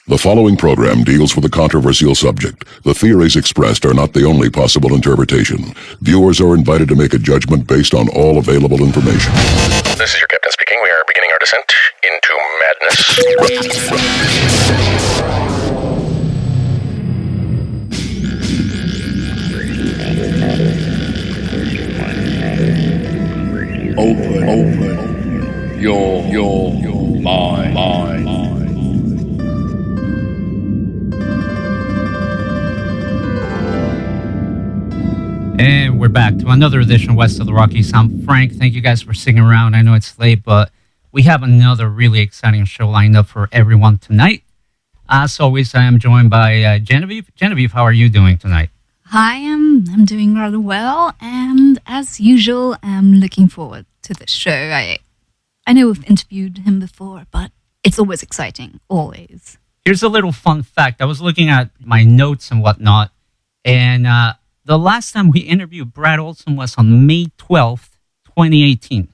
The following program deals with a controversial subject. The theories expressed are not the only possible interpretation. Viewers are invited to make a judgment based on all available information. This is your captain speaking. We are beginning our descent into madness. Open your mind. And we're back to another edition of West of the Rockies. I'm Frank. Thank you guys for sticking around. I know it's late, but we have another really exciting show lined up for everyone tonight. As always, I am joined by Genevieve. Genevieve, how are you doing tonight? Hi, I'm doing rather well, and as usual, I'm looking forward to this show. I know we've interviewed him before, but it's always exciting, always. Here's a little fun fact. I was looking at my notes and whatnot, and the last time we interviewed Brad Olsen was on May 12th, 2018.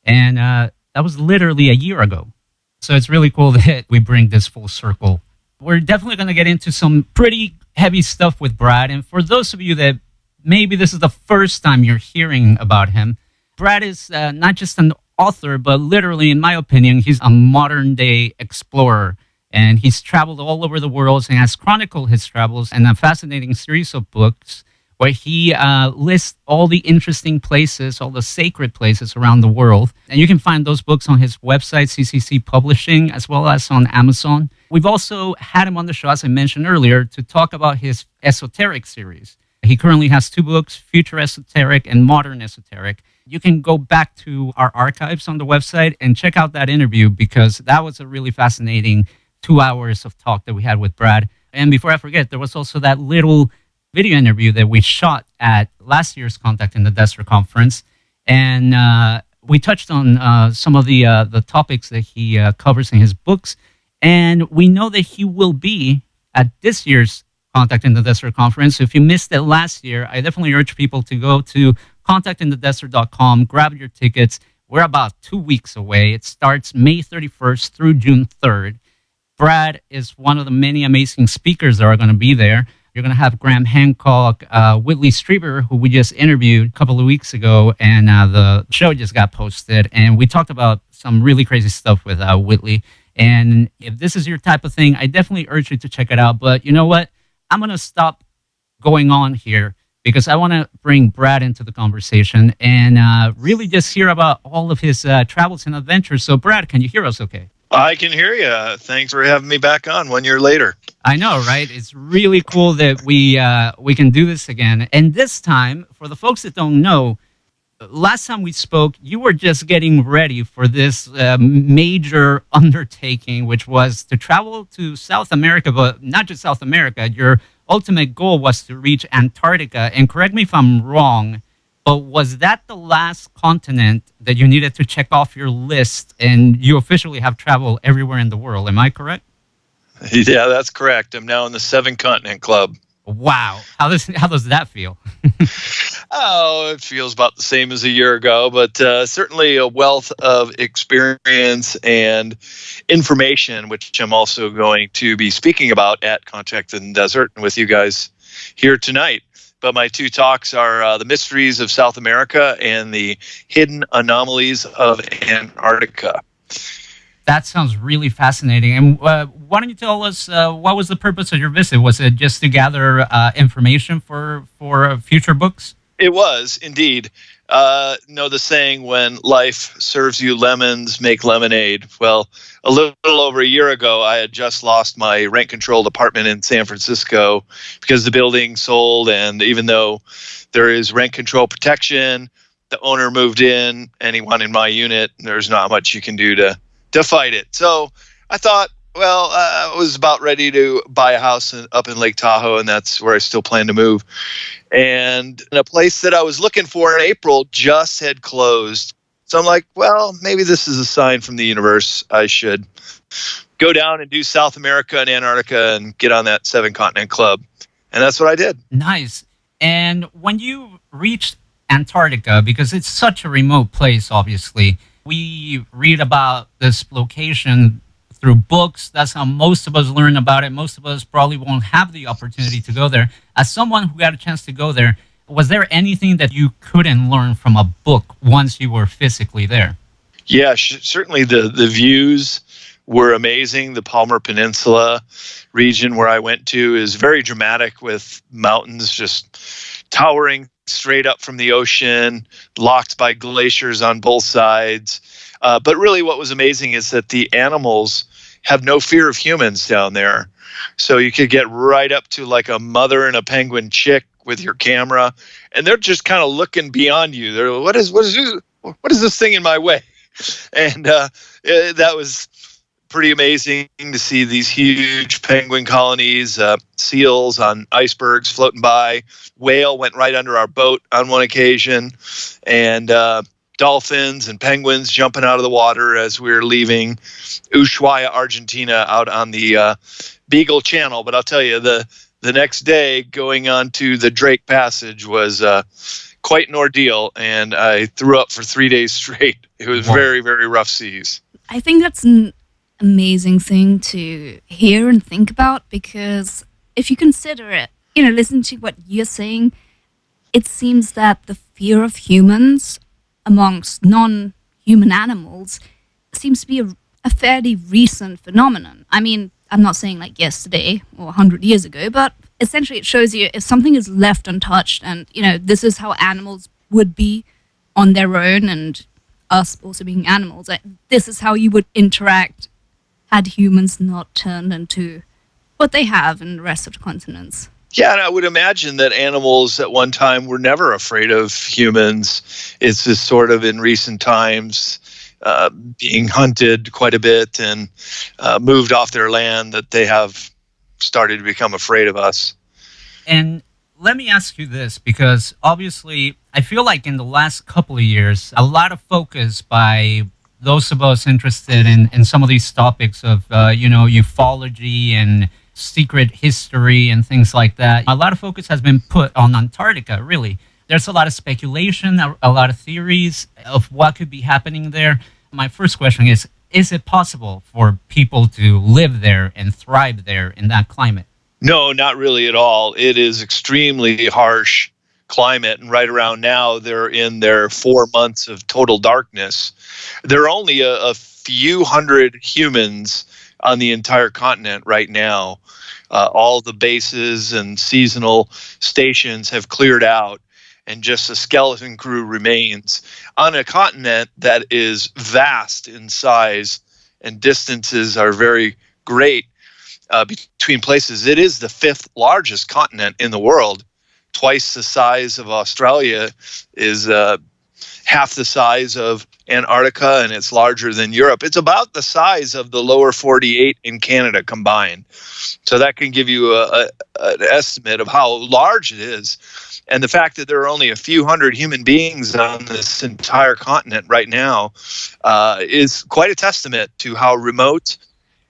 And that was literally a year ago. So it's really cool that we bring this full circle. We're definitely going to get into some pretty heavy stuff with Brad. And for those of you that maybe this is the first time you're hearing about him, Brad is not just an author, but literally, in my opinion, he's a modern-day explorer. And he's traveled all over the world and has chronicled his travels in a fascinating series of books where he lists all the interesting places, all the sacred places around the world. And you can find those books on his website, CCC Publishing, as well as on Amazon. We've also had him on the show, as I mentioned earlier, to talk about his Esoteric series. He currently has 2 books, Future Esoteric and Modern Esoteric. You can go back to our archives on the website and check out that interview because that was a really fascinating 2 hours of talk that we had with Brad. And before I forget, there was also that little video interview that we shot at last year's Contact in the Desert conference. And we touched on some of the topics that he covers in his books. And we know that he will be at this year's Contact in the Desert conference. So if you missed it last year, I definitely urge people to go to contactinthedesert.com, grab your tickets. We're about 2 weeks away. It starts May 31st through June 3rd. Brad is one of the many amazing speakers that are going to be there. You're going to have Graham Hancock, Whitley Strieber, who we just interviewed a couple of weeks ago, and the show just got posted. And we talked about some really crazy stuff with Whitley. And if this is your type of thing, I definitely urge you to check it out. But you know what? I'm going to stop going on here because I want to bring Brad into the conversation and really just hear about all of his travels and adventures. So, Brad, can you hear us okay? I can hear you. Thanks for having me back on 1 year later. I know, right? It's really cool that we can do this again. And this time, for the folks that don't know, last time we spoke, you were just getting ready for this major undertaking, which was to travel to South America, but not just South America. Your ultimate goal was to reach Antarctica. And correct me if I'm wrong, but was that the last continent that you needed to check off your list, and you officially have traveled everywhere in the world? Am I correct? Yeah, that's correct. I'm now in the 7-continent club. Wow. How does that feel? Oh, it feels about the same as a year ago, but certainly a wealth of experience and information, which I'm also going to be speaking about at Contact in the Desert and with you guys here tonight. But my 2 talks are the mysteries of South America and the hidden anomalies of Antarctica. That sounds really fascinating. And why don't you tell us what was the purpose of your visit? Was it just to gather information for future books? It was, indeed. Know the saying, when life serves you lemons, make lemonade. Well, a little over a year ago, I had just lost my rent-controlled apartment in San Francisco because the building sold, and even though there is rent control protection, the owner moved in, and he wanted my unit, and there's not much you can do to fight it. So I thought, well, I was about ready to buy a house up in Lake Tahoe, and that's where I still plan to move. And a place that I was looking for in April just had closed. So I'm like, well, maybe this is a sign from the universe. I should go down and do South America and Antarctica and get on that 7-continent club. And that's what I did. Nice. And when you reached Antarctica, because it's such a remote place, obviously, we read about this location through books. That's how most of us learn about it. Most of us probably won't have the opportunity to go there. As someone who got a chance to go there, was there anything that you couldn't learn from a book once you were physically there? Yeah, certainly the views were amazing. The Palmer Peninsula region where I went to is very dramatic, with mountains just towering straight up from the ocean, locked by glaciers on both sides. But really what was amazing is that the animals have no fear of humans down there. So you could get right up to like a mother and a penguin chick with your camera, and they're just kind of looking beyond you. They're, what is this thing in my way? And that was pretty amazing to see these huge penguin colonies, seals on icebergs floating by. Whale went right under our boat on one occasion, and dolphins and penguins jumping out of the water as we were leaving Ushuaia, Argentina, out on the Beagle Channel. But I'll tell you, the next day going on to the Drake Passage was quite an ordeal, and I threw up for 3 days straight. It was very, very rough seas. I think that's an amazing thing to hear and think about, because if you consider it, listen to what you're saying, it seems that the fear of humans amongst non-human animals seems to be a fairly recent phenomenon. I mean, I'm not saying like yesterday or 100 years ago, but essentially it shows you if something is left untouched, and this is how animals would be on their own, and us also being animals, this is how you would interact had humans not turned into what they have in the rest of the continents. Yeah, and I would imagine that animals at one time were never afraid of humans. It's just sort of in recent times being hunted quite a bit and moved off their land that they have started to become afraid of us. And let me ask you this, because obviously I feel like in the last couple of years, a lot of focus by those of us interested in some of these topics of, ufology and secret history and things like that. A lot of focus has been put on Antarctica, really. There's a lot of speculation, a lot of theories of what could be happening there. My first question is it possible for people to live there and thrive there in that climate? No, not really at all. It is extremely harsh climate, and right around now they're in their 4 months of total darkness. There are only a few hundred humans on the entire continent right now. All the bases and seasonal stations have cleared out, and just a skeleton crew remains on a continent that is vast in size, and distances are very great between places. It is the 5th largest continent in the world. Twice the size of Australia, is half the size of Antarctica, and it's larger than Europe. It's about the size of the lower 48 in Canada combined. So that can give you an estimate of how large it is. And the fact that there are only a few hundred human beings on this entire continent right now is quite a testament to how remote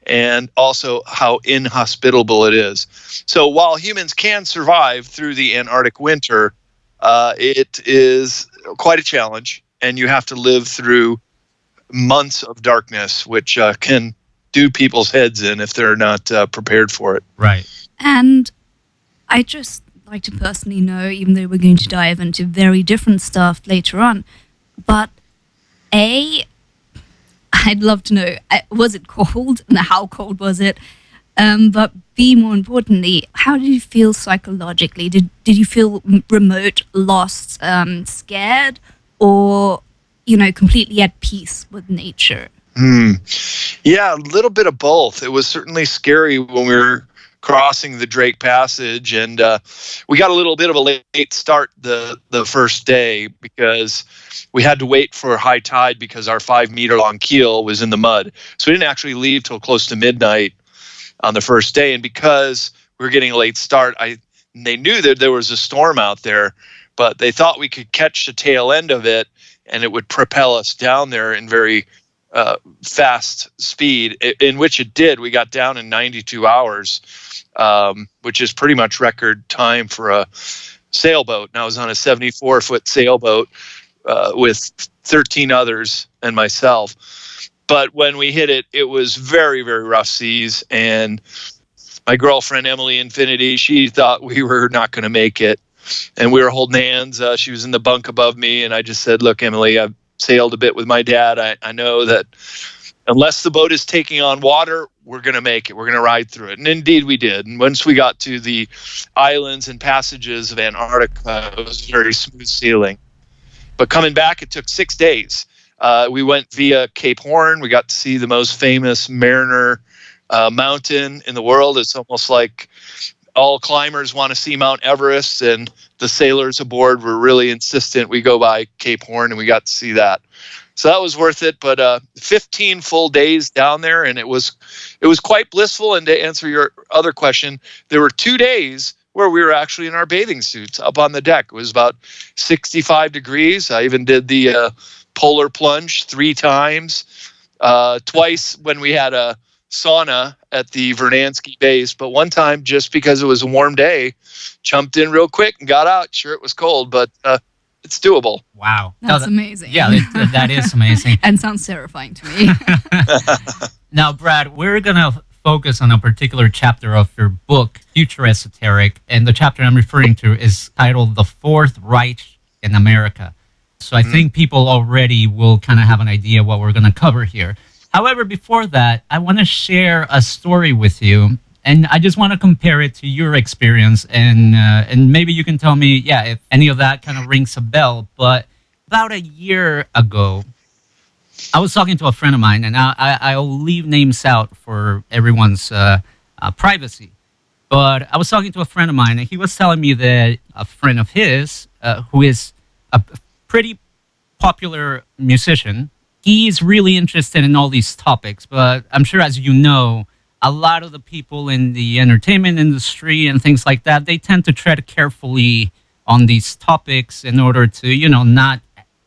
and also how inhospitable it is. So while humans can survive through the Antarctic winter, it is quite a challenge, and you have to live through months of darkness, which can do people's heads in if they're not prepared for it. Right. And I just like to personally know, even though we're going to dive into very different stuff later on, but I'd love to know, was it cold, and how cold was it? But B, more importantly, how did you feel psychologically? Did you feel remote, lost, scared, or completely at peace with nature? Yeah, a little bit of both. It was certainly scary when we were crossing the Drake Passage, and we got a little bit of a late start the first day because we had to wait for high tide because our 5-meter long keel was in the mud. So we didn't actually leave till close to midnight on the first day, and because we were getting a late start, they knew that there was a storm out there, but they thought we could catch the tail end of it and it would propel us down there in very fast speed, in which it did. We got down in 92 hours, which is pretty much record time for a sailboat. And I was on a 74-foot sailboat with 13 others and myself. But when we hit it, it was very, very rough seas. And my girlfriend, Emily Infinity, she thought we were not going to make it. And we were holding hands. She was in the bunk above me. And I just said, look, Emily, I've sailed a bit with my dad. I know that unless the boat is taking on water, we're going to make it. We're going to ride through it. And indeed we did. And once we got to the islands and passages of Antarctica, it was very smooth sailing. But coming back, it took 6 days. We went via Cape Horn. We got to see the most famous Mariner mountain in the world. It's almost like all climbers want to see Mount Everest, and the sailors aboard were really insistent we go by Cape Horn, and we got to see that. So that was worth it. But 15 full days down there, and it was quite blissful. And to answer your other question, there were 2 days where we were actually in our bathing suits up on the deck. It was about 65 degrees. I even did the polar plunge 3 times, twice when we had a sauna at the Vernansky base, but one time just because it was a warm day, jumped in real quick and got out. Sure, it was cold, but it's doable. Wow. That's amazing. Yeah, that is amazing. And sounds terrifying to me. Now, Brad, we're going to focus on a particular chapter of your book, Future Esoteric, and the chapter I'm referring to is titled The Fourth Reich in America. So I think people already will kind of have an idea what we're going to cover here. However, before that, I want to share a story with you, and I just want to compare it to your experience, and maybe you can tell me, if any of that kind of rings a bell. But about a year ago, I was talking to a friend of mine, and I'll leave names out for everyone's privacy. But I was talking to a friend of mine, and he was telling me that a friend of his, who is a pretty popular musician, he's really interested in all these topics, but I'm sure, as you know, a lot of the people in the entertainment industry and things like that, they tend to tread carefully on these topics in order to, not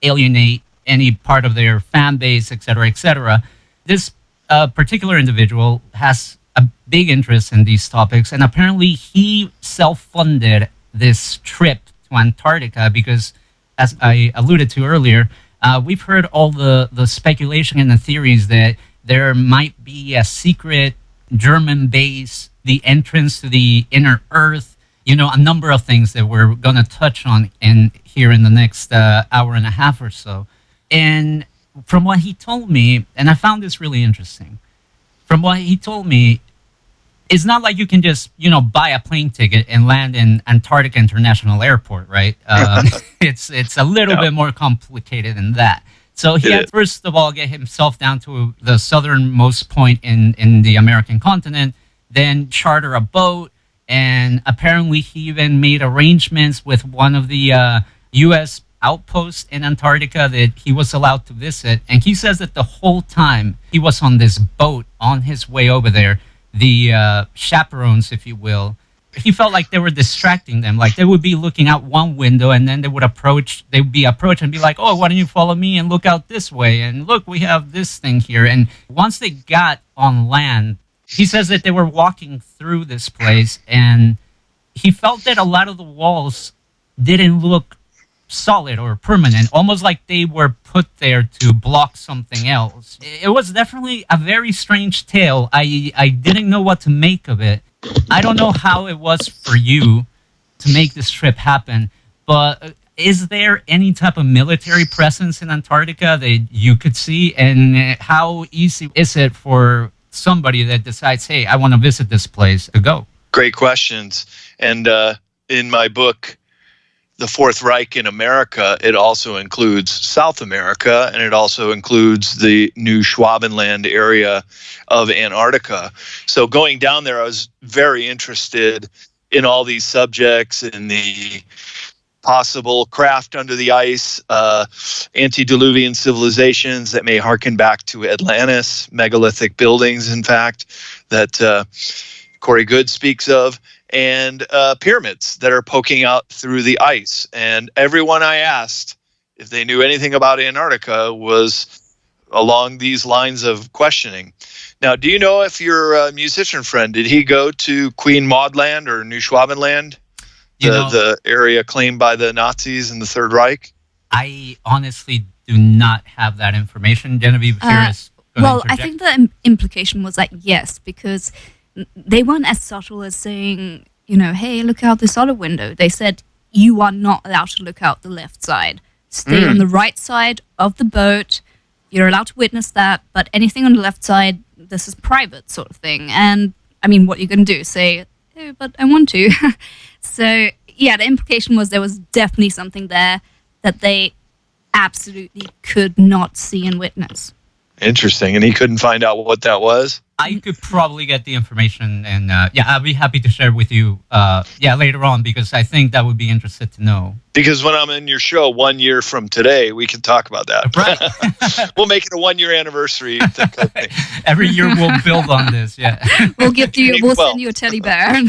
alienate any part of their fan base, et cetera, et cetera. This particular individual has a big interest in these topics, and apparently he self-funded this trip to Antarctica because, as I alluded to earlier, we've heard all the speculation and the theories that there might be a secret German base, the entrance to the inner Earth, a number of things that we're going to touch on here in the next hour and a half or so. And from what he told me, and I found this really interesting, from what he told me, it's not like you can just, buy a plane ticket and land in Antarctica International Airport, right? It's a little bit more complicated than that. So he had, first of all, get himself down to the southernmost point in the American continent, then charter a boat, and apparently he even made arrangements with one of the U.S. outposts in Antarctica that he was allowed to visit. And he says that the whole time he was on this boat on his way over there, the chaperones, if you will, he felt like they were distracting them. Like they would be looking out one window, and then they would be approached and be like, oh, why don't you follow me and look out this way? And look, we have this thing here. And once they got on land, he says that they were walking through this place, and he felt that a lot of the walls didn't look solid or permanent, almost like they were put there to block something else. It was definitely a very strange tale. I didn't know what to make of it. I don't know how it was for you to make this trip happen, but is there any type of military presence in Antarctica that you could see? And how easy is it for somebody that decides, hey, I want to visit this place, to go? Great questions. And in my book, The Fourth Reich in America, it also includes South America, and it also includes the New Schwabenland area of Antarctica. So going down there, I was very interested in all these subjects, in the possible craft under the ice, antediluvian civilizations that may harken back to Atlantis, megalithic buildings, in fact, that Corey Good speaks of, and pyramids that are poking out through the ice. And everyone I asked if they knew anything about Antarctica was along these lines of questioning. Now, do you know if your musician friend, did he go to Queen Maud Land or New Schwabenland, the area claimed by the Nazis in the Third Reich? I honestly do not have that information. Genevieve, curious. Well, I think the implication was that yes, because they weren't as subtle as saying, hey, look out this other window. They said, you are not allowed to look out the left side. Stay on the right side of the boat. You're allowed to witness that, but anything on the left side, this is private sort of thing. And, I mean, what you're going to do? Say, oh, but I want to. So, yeah, the implication was there was definitely something there that they absolutely could not see and witness. Interesting. And he couldn't find out what that was? I could probably get the information, and I'll be happy to share with you later on, because I think that would be interested to know. Because when I'm in your show 1 year from today, we can talk about that. Right. We'll make it a 1 year anniversary. Every year we'll build on this, yeah. We'll send you a teddy bear.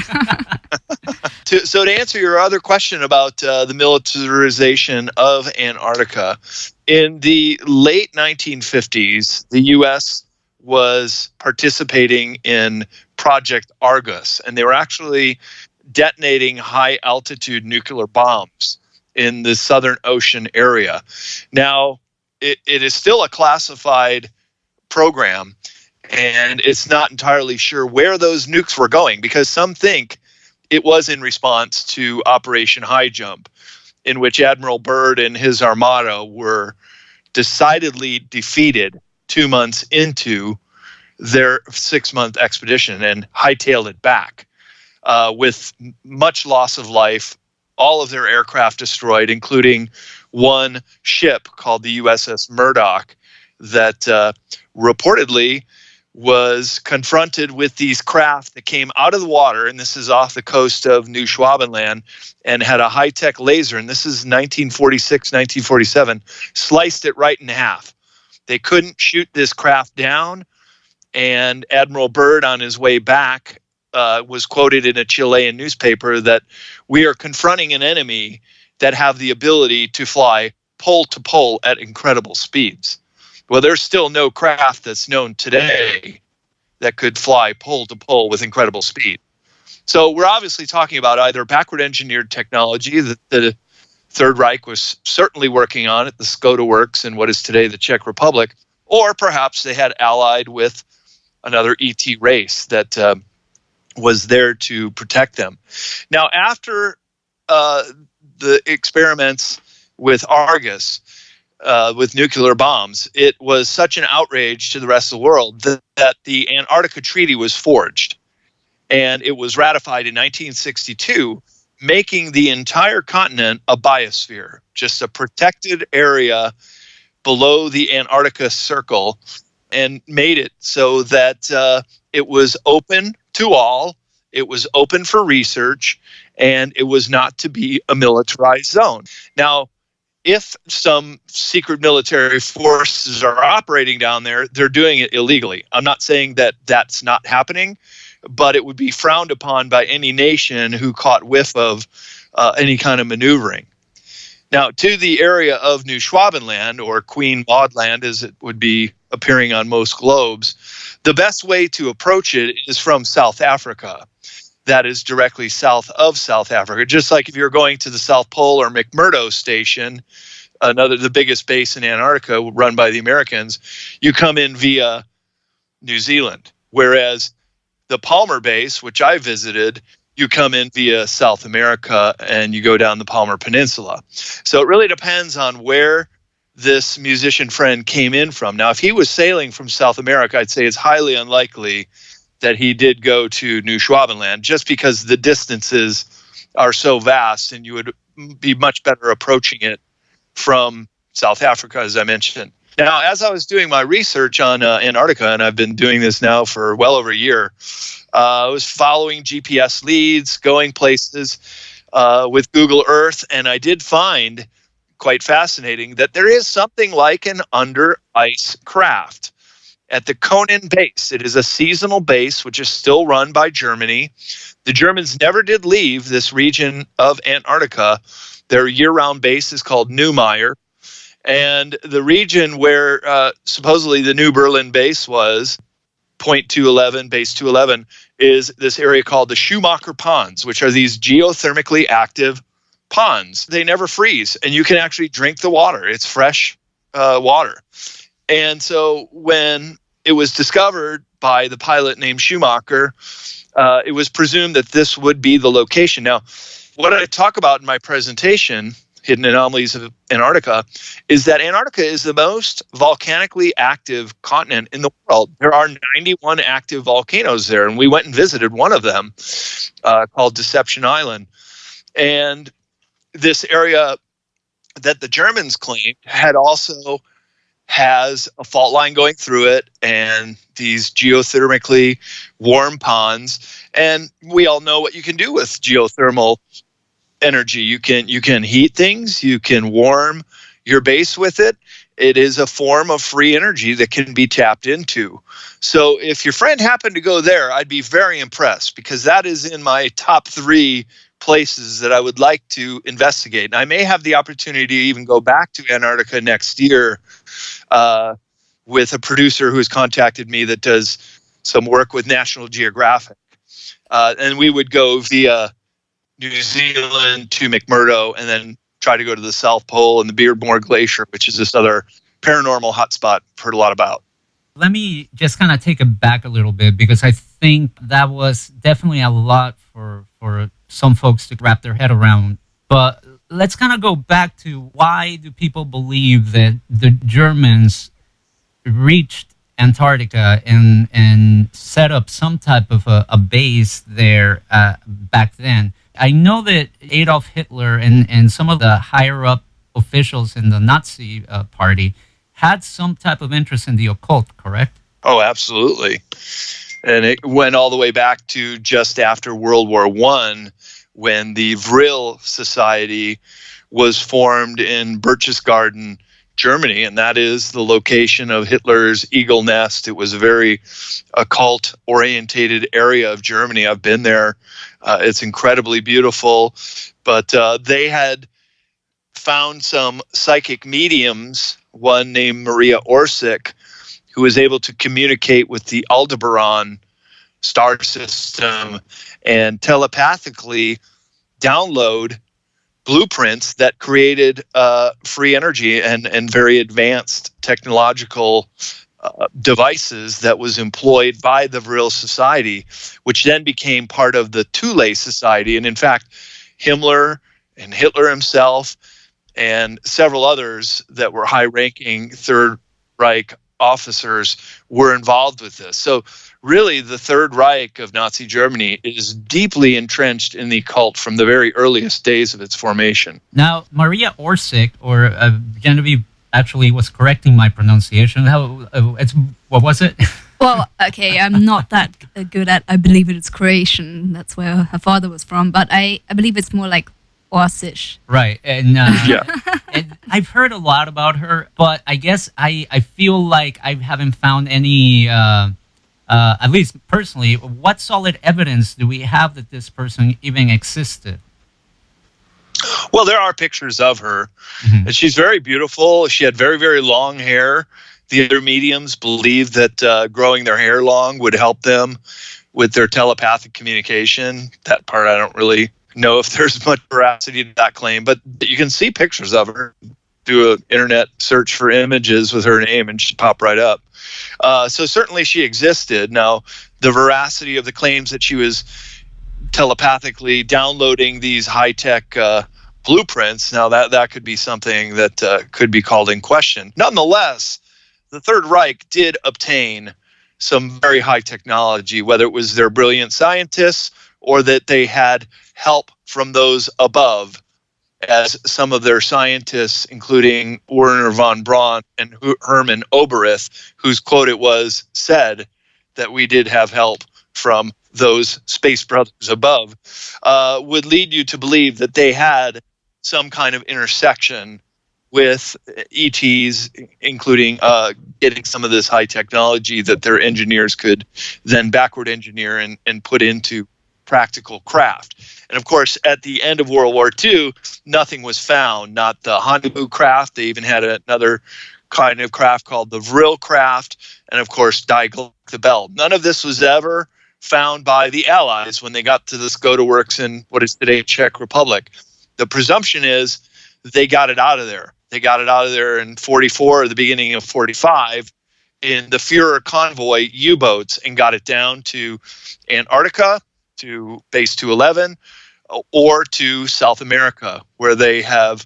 So to answer your other question about the militarization of Antarctica, in the late 1950s, the U.S. was participating in Project Argus, and they were actually detonating high-altitude nuclear bombs in the Southern Ocean area. Now, it is still a classified program, and it's not entirely sure where those nukes were going, because some think it was in response to Operation High Jump, in which Admiral Byrd and his armada were decidedly defeated 2 months into their 6-month expedition and hightailed it back with much loss of life, all of their aircraft destroyed, including one ship called the USS Murdoch that reportedly was confronted with these craft that came out of the water, and this is off the coast of New Schwabenland, and had a high-tech laser, and this is 1946, 1947, sliced it right in half. They couldn't shoot this craft down, and Admiral Byrd, on his way back, was quoted in a Chilean newspaper that we are confronting an enemy that have the ability to fly pole to pole at incredible speeds. Well, there's still no craft that's known today that could fly pole to pole with incredible speed. So we're obviously talking about either backward engineered technology that the Third Reich was certainly working on at the Skoda Works in what is today the Czech Republic, or perhaps they had allied with another ET race that was there to protect them. Now, after the experiments with Argus, with nuclear bombs, it was such an outrage to the rest of the world that the Antarctica Treaty was forged. And it was ratified in 1962, making the entire continent a biosphere, just a protected area below the Antarctica Circle, and made it so that it was open to all, it was open for research, and it was not to be a militarized zone. Now, if some secret military forces are operating down there, they're doing it illegally. I'm not saying that that's not happening, but it would be frowned upon by any nation who caught whiff of any kind of maneuvering. Now, to the area of New Schwabenland, or Queen Maud Land as it would be appearing on most globes, the best way to approach it is from South Africa. That is directly south of South Africa. Just like if you're going to the South Pole or McMurdo Station, the biggest base in Antarctica run by the Americans, you come in via New Zealand. Whereas the Palmer base, which I visited, you come in via South America and you go down the Palmer Peninsula. So it really depends on where this musician friend came in from. Now, if he was sailing from South America, I'd say it's highly unlikely that he did go to New Schwabenland, just because the distances are so vast and you would be much better approaching it from South Africa, as I mentioned. Now, as I was doing my research on Antarctica, and I've been doing this now for well over a year, I was following GPS leads, going places with Google Earth, and I did find, quite fascinating, that there is something like an under-ice craft at the Conan base. It is a seasonal base, which is still run by Germany. The Germans never did leave this region of Antarctica. Their year-round base is called Neumayer. And the region where supposedly the New Berlin base was, Point 211, base 211, is this area called the Schumacher Ponds, which are these geothermically active ponds. They never freeze, and you can actually drink the water. It's fresh water. And so when it was discovered by the pilot named Schumacher. It was presumed that this would be the location. Now, what I talk about in my presentation, Hidden Anomalies of Antarctica, is that Antarctica is the most volcanically active continent in the world. There are 91 active volcanoes there, and we went and visited one of them called Deception Island. And this area that the Germans claimed has a fault line going through it and these geothermically warm ponds. And we all know what you can do with geothermal energy. You can heat things, you can warm your base with it. It is a form of free energy that can be tapped into. So if your friend happened to go there, I'd be very impressed, because that is in my top 3 places that I would like to investigate. And I may have the opportunity to even go back to Antarctica next year with a producer who has contacted me that does some work with National Geographic. And we would go via New Zealand to McMurdo and then try to go to the South Pole and the Beardmore Glacier, which is this other paranormal hotspot I've heard a lot about. Let me just kind of take it back a little bit, because I think that was definitely a lot for some folks to wrap their head around. But let's kind of go back to, why do people believe that the Germans reached Antarctica and set up some type of a base there back then? I know that Adolf Hitler and some of the higher up officials in the Nazi party had some type of interest in the occult, correct? Oh, absolutely. And it went all the way back to just after World War I, when the Vril Society was formed in Berchtesgaden, Germany, and that is the location of Hitler's eagle nest. It was a very occult-orientated area of Germany. I've been there. It's incredibly beautiful. But they had found some psychic mediums, one named Maria Orsic, who was able to communicate with the Aldebaran star system and telepathically download blueprints that created free energy and very advanced technological devices that was employed by the Vril Society, which then became part of the Thule Society. And in fact, Himmler and Hitler himself and several others that were high-ranking Third Reich officers were involved with this. So really, the Third Reich of Nazi Germany is deeply entrenched in the occult from the very earliest days of its formation. Now, Maria Orsic, or Genevieve actually was correcting my pronunciation. What was it? Well, okay, I'm not that good at, I believe it's Croatian. That's where her father was from. But I believe it's more like Orsic. Right. And Yeah. and I've heard a lot about her, but I guess I feel like I haven't found any, at least personally, what solid evidence do we have that this person even existed? Well, there are pictures of her. And she's very beautiful. She had very, very long hair. The other mediums believed that growing their hair long would help them with their telepathic communication. That part I don't really know if there's much veracity to that claim, but you can see pictures of her. Do an internet search for images with her name and she'd pop right up. So certainly she existed. Now, the veracity of the claims that she was telepathically downloading these high-tech blueprints, now that could be something that could be called in question. Nonetheless, the Third Reich did obtain some very high technology, whether it was their brilliant scientists or that they had help from those above, as some of their scientists, including Wernher Von Braun and Hermann Oberth, whose quote it was, said that we did have help from those space brothers above, would lead you to believe that they had some kind of intersection with ETs, including getting some of this high technology that their engineers could then backward engineer and put into practical craft. And of course, at the end of World War II, nothing was found, not the Honolulu craft. They even had another kind of craft called the Vril craft, and of course, Die Glocke the Bell. None of this was ever found by the Allies when they got to the Skoda Works in what is today Czech Republic. The presumption is they got it out of there. They got it out of there in 44 or the beginning of 45, in the Führer convoy U-boats and got it down to Antarctica, to Base 211, or to South America, where they have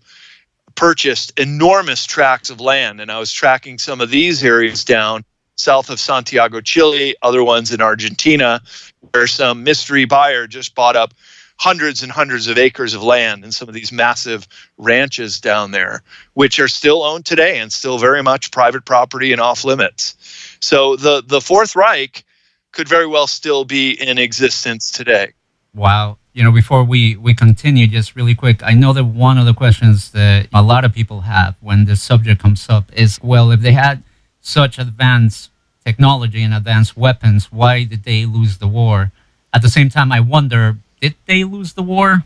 purchased enormous tracts of land. And I was tracking some of these areas down south of Santiago, Chile, other ones in Argentina, where some mystery buyer just bought up hundreds and hundreds of acres of land in some of these massive ranches down there, which are still owned today and still very much private property and off limits. So the Fourth Reich could very well still be in existence today. Wow. Before we continue, just really quick, I know that one of the questions that a lot of people have when this subject comes up is, well, if they had such advanced technology and advanced weapons, why did they lose the war? At the same time, I wonder, did they lose the war?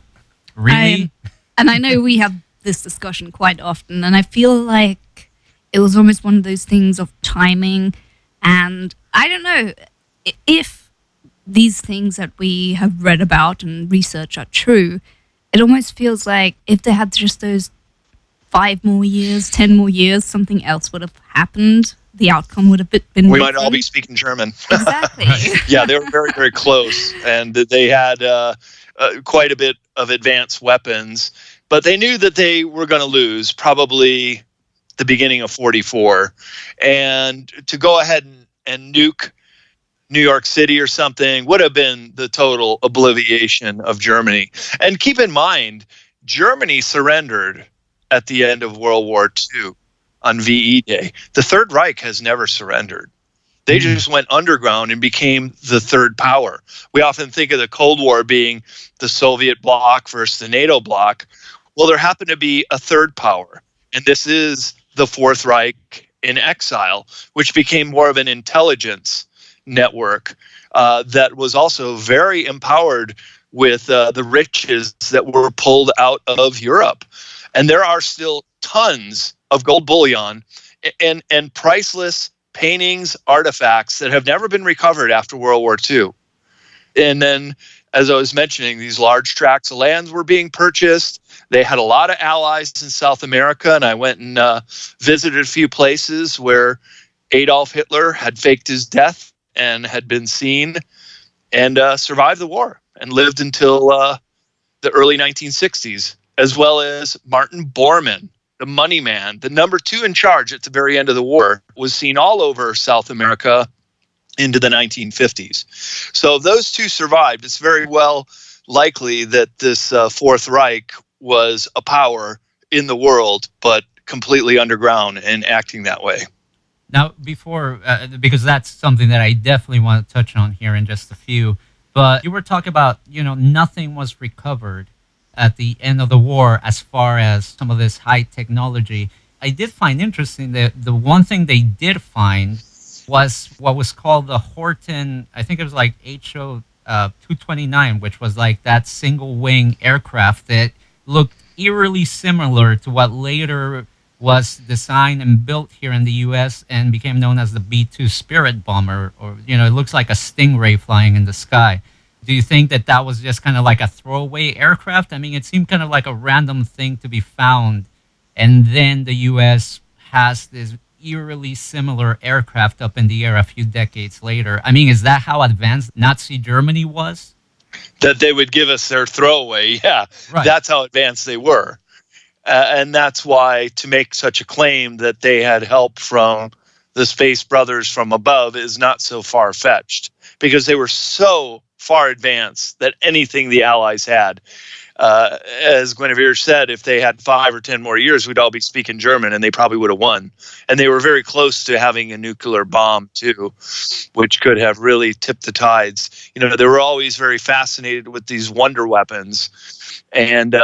Really? And I know we have this discussion quite often, and I feel like it was almost one of those things of timing. And I don't know if these things that we have read about and research are true. It almost feels like if they had just those 5 more years, 10 more years, something else would have happened. The outcome would have been We different. might all be speaking German. Exactly. Yeah, they were very, very close, and they had quite a bit of advanced weapons, but they knew that they were going to lose probably the beginning of 44, and to go ahead and nuke New York City or something would have been the total obliteration of Germany. And keep in mind, Germany surrendered at the end of World War II on VE Day. The Third Reich has never surrendered. They just went underground and became the third power. We often think of the Cold War being the Soviet bloc versus the NATO bloc. Well, there happened to be a third power, and this is the Fourth Reich in exile, which became more of an intelligence network that was also very empowered with the riches that were pulled out of Europe. And there are still tons of gold bullion and priceless paintings, artifacts that have never been recovered after World War II. And then, as I was mentioning, these large tracts of lands were being purchased. They had a lot of allies in South America, and I went and visited a few places where Adolf Hitler had faked his death and had been seen and survived the war and lived until the early 1960s, as well as Martin Bormann, the money man, the number 2 in charge at the very end of the war, was seen all over South America into the 1950s. So those two survived. It's very well likely that this Fourth Reich was a power in the world, but completely underground and acting that way. Now, before, because that's something that I definitely want to touch on here in just a few, but you were talking about, nothing was recovered at the end of the war as far as some of this high technology. I did find interesting that the one thing they did find was what was called the Horten, I think it was like HO 229, which was like that single wing aircraft that looked eerily similar to what later was designed and built here in the U.S. and became known as the B-2 Spirit bomber, or, it looks like a Stingray flying in the sky. Do you think that that was just kind of like a throwaway aircraft? I mean, it seemed kind of like a random thing to be found, and then the U.S. has this eerily similar aircraft up in the air a few decades later. I mean, is that how advanced Nazi Germany was? That they would give us their throwaway, yeah. Right. That's how advanced they were. And that's why to make such a claim that they had help from the Space Brothers from above is not so far-fetched, because they were so far advanced that anything the Allies had, as Guinevere said, if they had 5 or 10 more years, we'd all be speaking German, and they probably would have won. And they were very close to having a nuclear bomb, too, which could have really tipped the tides. They were always very fascinated with these wonder weapons. And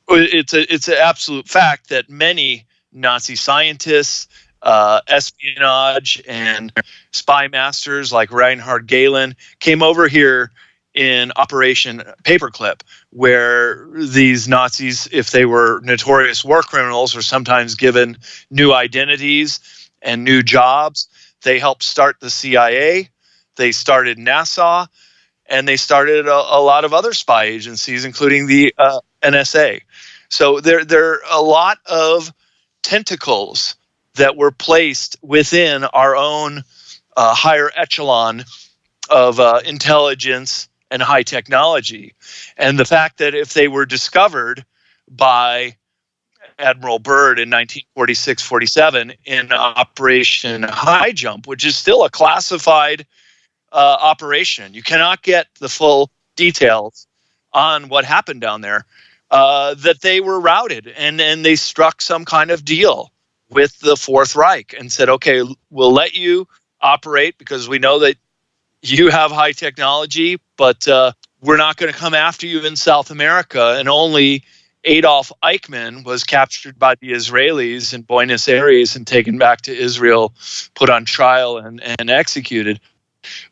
it's an absolute fact that many Nazi scientists, espionage, and spy masters like Reinhard Gehlen came over here in Operation Paperclip, where these Nazis, if they were notorious war criminals, were sometimes given new identities and new jobs. They helped start the CIA, they started NASA, and they started a lot of other spy agencies, including the NSA. So there are a lot of tentacles that were placed within our own higher echelon of intelligence and high technology. And the fact that if they were discovered by Admiral Byrd in 1946-47 in Operation High Jump, which is still a classified operation. You cannot get the full details on what happened down there, that they were routed and they struck some kind of deal with the Fourth Reich and said, okay, we'll let you operate because we know that you have high technology, but we're not going to come after you in South America. And only Adolf Eichmann was captured by the Israelis in Buenos Aires and taken back to Israel, put on trial and executed.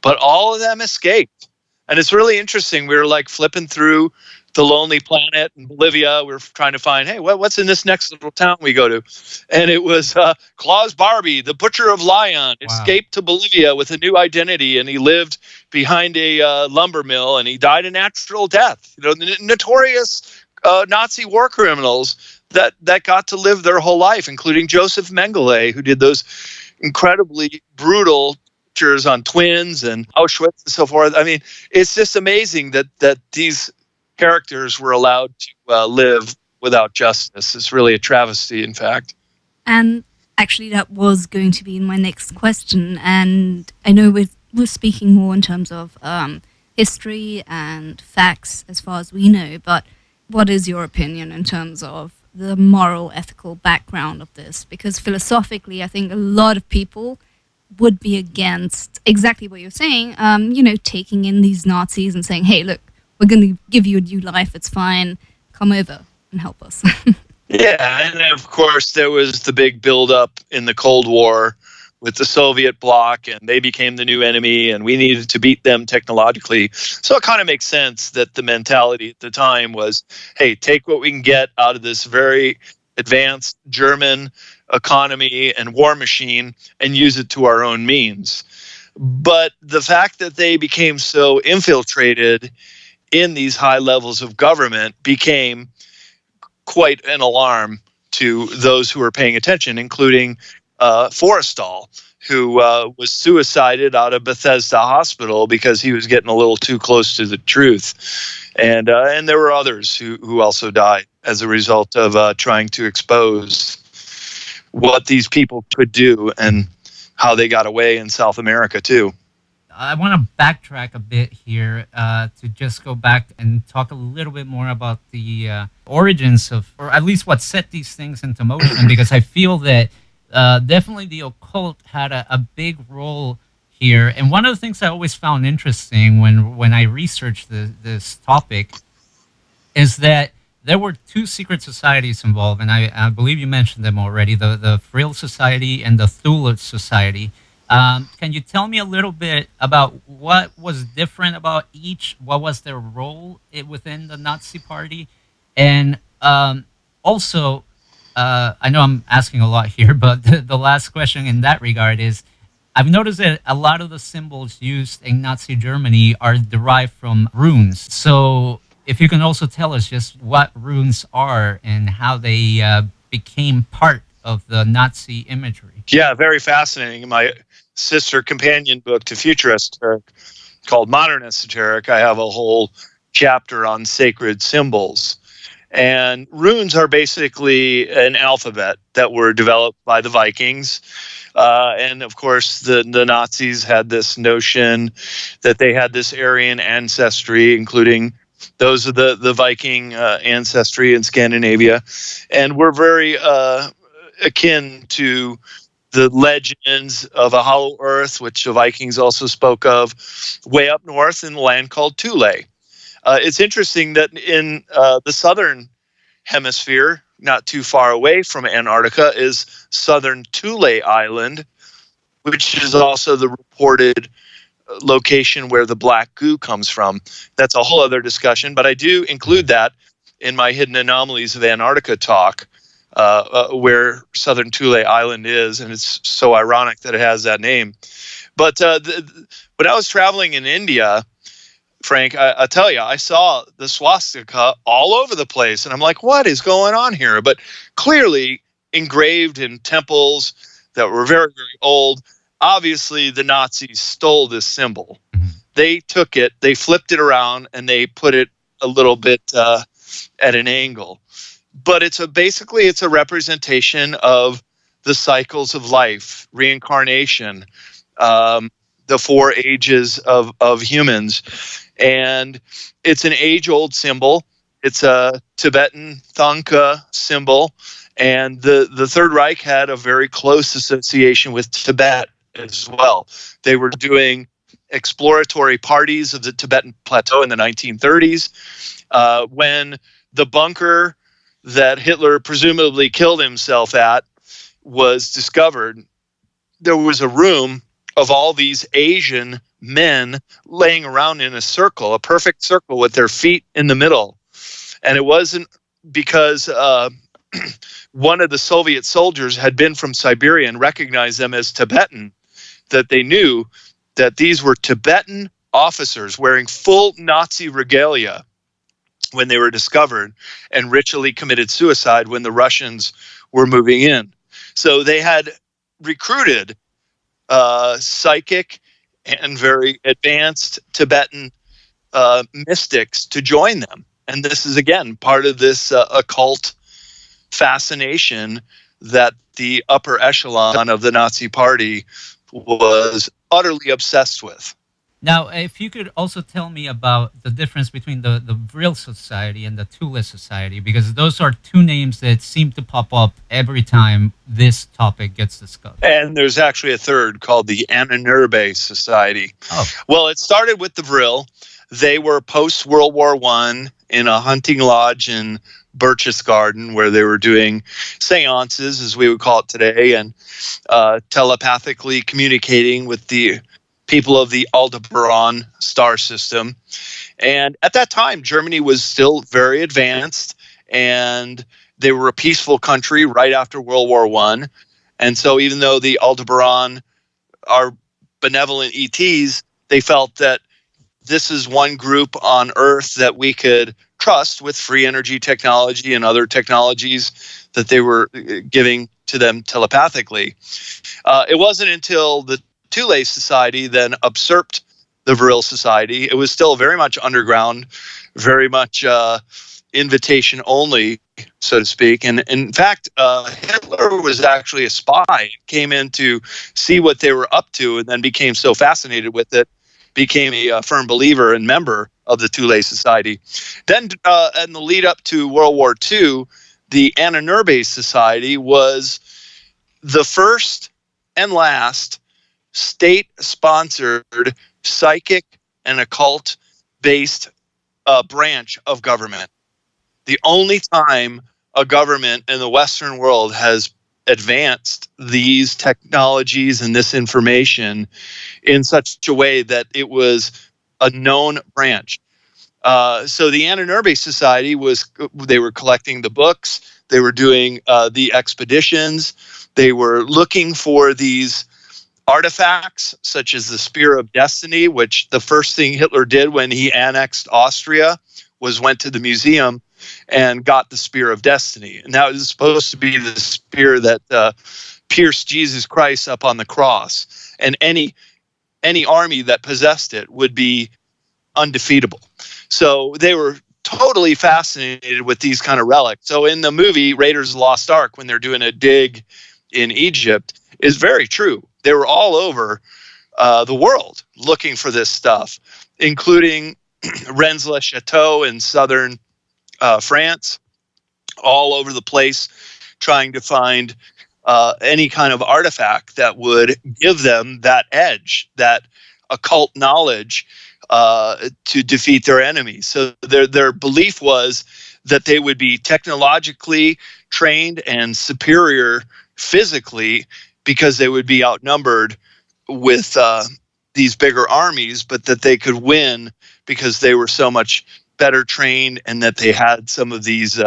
But all of them escaped. And it's really interesting. We were like flipping through the Lonely Planet in Bolivia. We were trying to find, hey, what's in this next little town we go to? And it was Klaus Barbie, the butcher of Lyon, escaped to Bolivia with a new identity, and he lived behind a lumber mill, and he died a natural death. You know, the notorious Nazi war criminals that got to live their whole life, including Joseph Mengele, who did those incredibly brutal pictures on twins and Auschwitz and so forth. I mean, it's just amazing that these characters were allowed to live without justice. It's really a travesty, in fact. And actually, that was going to be my next question. And I know we're speaking more in terms of history and facts as far as we know, but what is your opinion in terms of the moral, ethical background of this? Because philosophically, I think a lot of people would be against exactly what you're saying, taking in these Nazis and saying, hey, look, we're going to give you a new life. It's fine. Come over and help us. Yeah, and of course, there was the big buildup in the Cold War with the Soviet bloc, and they became the new enemy, and we needed to beat them technologically. So it kind of makes sense that the mentality at the time was, hey, take what we can get out of this very advanced German economy and war machine and use it to our own means. But the fact that they became so infiltrated in these high levels of government became quite an alarm to those who were paying attention, including Forrestal, who was suicided out of Bethesda Hospital because he was getting a little too close to the truth. And there were others who also died as a result of trying to expose what these people could do and how they got away in South America, too. I want to backtrack a bit here to just go back and talk a little bit more about the origins of, or at least what set these things into motion, because I feel that definitely the occult had a big role here. And one of the things I always found interesting when I researched this topic is that there were two secret societies involved, and I believe you mentioned them already, the Frill Society and the Thule Society. Can you tell me a little bit about what was different about each? What was their role within the Nazi Party? And also, I know I'm asking a lot here, but the last question in that regard is, I've noticed that a lot of the symbols used in Nazi Germany are derived from runes. So if you can also tell us just what runes are and how they became part of the Nazi imagery. Yeah, very fascinating. In my sister companion book to Future Esoteric called Modern Esoteric, I have a whole chapter on sacred symbols. And runes are basically an alphabet that were developed by the Vikings. And of course, the Nazis had this notion that they had this Aryan ancestry, including those of the Viking ancestry in Scandinavia. And we're very akin to the legends of a hollow earth, which the Vikings also spoke of, way up north in the land called Thule. It's interesting that in the southern hemisphere, not too far away from Antarctica, is southern Thule Island, which is also the reported location where the black goo comes from. That's a whole other discussion, but I do include that in my Hidden Anomalies of Antarctica talk, where southern Thule Island is, and it's so ironic that it has that name. But when I was traveling in India, Frank, I tell you, I saw the swastika all over the place, and I'm like, what is going on here? But clearly engraved in temples that were very, very old. Obviously, the Nazis stole this symbol. They took it, they flipped it around, and they put it a little bit at an angle. But basically it's a representation of the cycles of life, reincarnation, the 4 ages of humans. And it's an age-old symbol. It's a Tibetan Thangka symbol. And the Third Reich had a very close association with Tibet as well. They were doing exploratory parties of the Tibetan plateau in the 1930s. When the bunker that Hitler presumably killed himself at was discovered, there was a room of all these Asian men laying around in a circle, a perfect circle with their feet in the middle. And it wasn't because one of the Soviet soldiers had been from Siberia and recognized them as Tibetan that they knew that these were Tibetan officers wearing full Nazi regalia when they were discovered, and ritually committed suicide when the Russians were moving in. So they had recruited psychic and very advanced Tibetan mystics to join them. And this is, again, part of this occult fascination that the upper echelon of the Nazi Party was utterly obsessed with. Now, if you could also tell me about the difference between the Vril Society and the Thule Society, because those are two names that seem to pop up every time this topic gets discussed. And there's actually a third called the Anomalies Society. Oh. Well, it started with the Vril. They were post-World War I in a hunting lodge in Birch's Garden where they were doing seances, as we would call it today, and telepathically communicating with the people of the Aldebaran star system. And at that time, Germany was still very advanced, and they were a peaceful country right after World War I. And so even though the Aldebaran are benevolent ETs, they felt that this is one group on Earth that we could trust with free energy technology and other technologies that they were giving to them telepathically. It wasn't until the Thule Society then usurped the Vril Society. It was still very much underground, very much invitation only, so to speak. And in fact, Hitler was actually a spy, came in to see what they were up to, and then became so fascinated with it, became a firm believer and member of the Thule Society. Then in the lead up to World War II, the Anomalies Society was the first and last state-sponsored psychic and occult-based branch of government. The only time a government in the Western world has advanced these technologies and this information in such a way that it was a known branch. So the Anomalies Society they were collecting the books, they were doing the expeditions, they were looking for these artifacts such as the Spear of Destiny, which the first thing Hitler did when he annexed Austria was went to the museum and got the Spear of Destiny. And that was supposed to be the spear that pierced Jesus Christ up on the cross. And any army that possessed it would be undefeatable. So they were totally fascinated with these kind of relics. So in the movie Raiders of the Lost Ark, when they're doing a dig in Egypt, is very true. They were all over the world looking for this stuff, including Rennes-le-Chateau in southern France, all over the place, trying to find any kind of artifact that would give them that edge, that occult knowledge to defeat their enemies. So their belief was that they would be technologically trained and superior physically because they would be outnumbered with these bigger armies, but that they could win because they were so much better trained and that they had some of these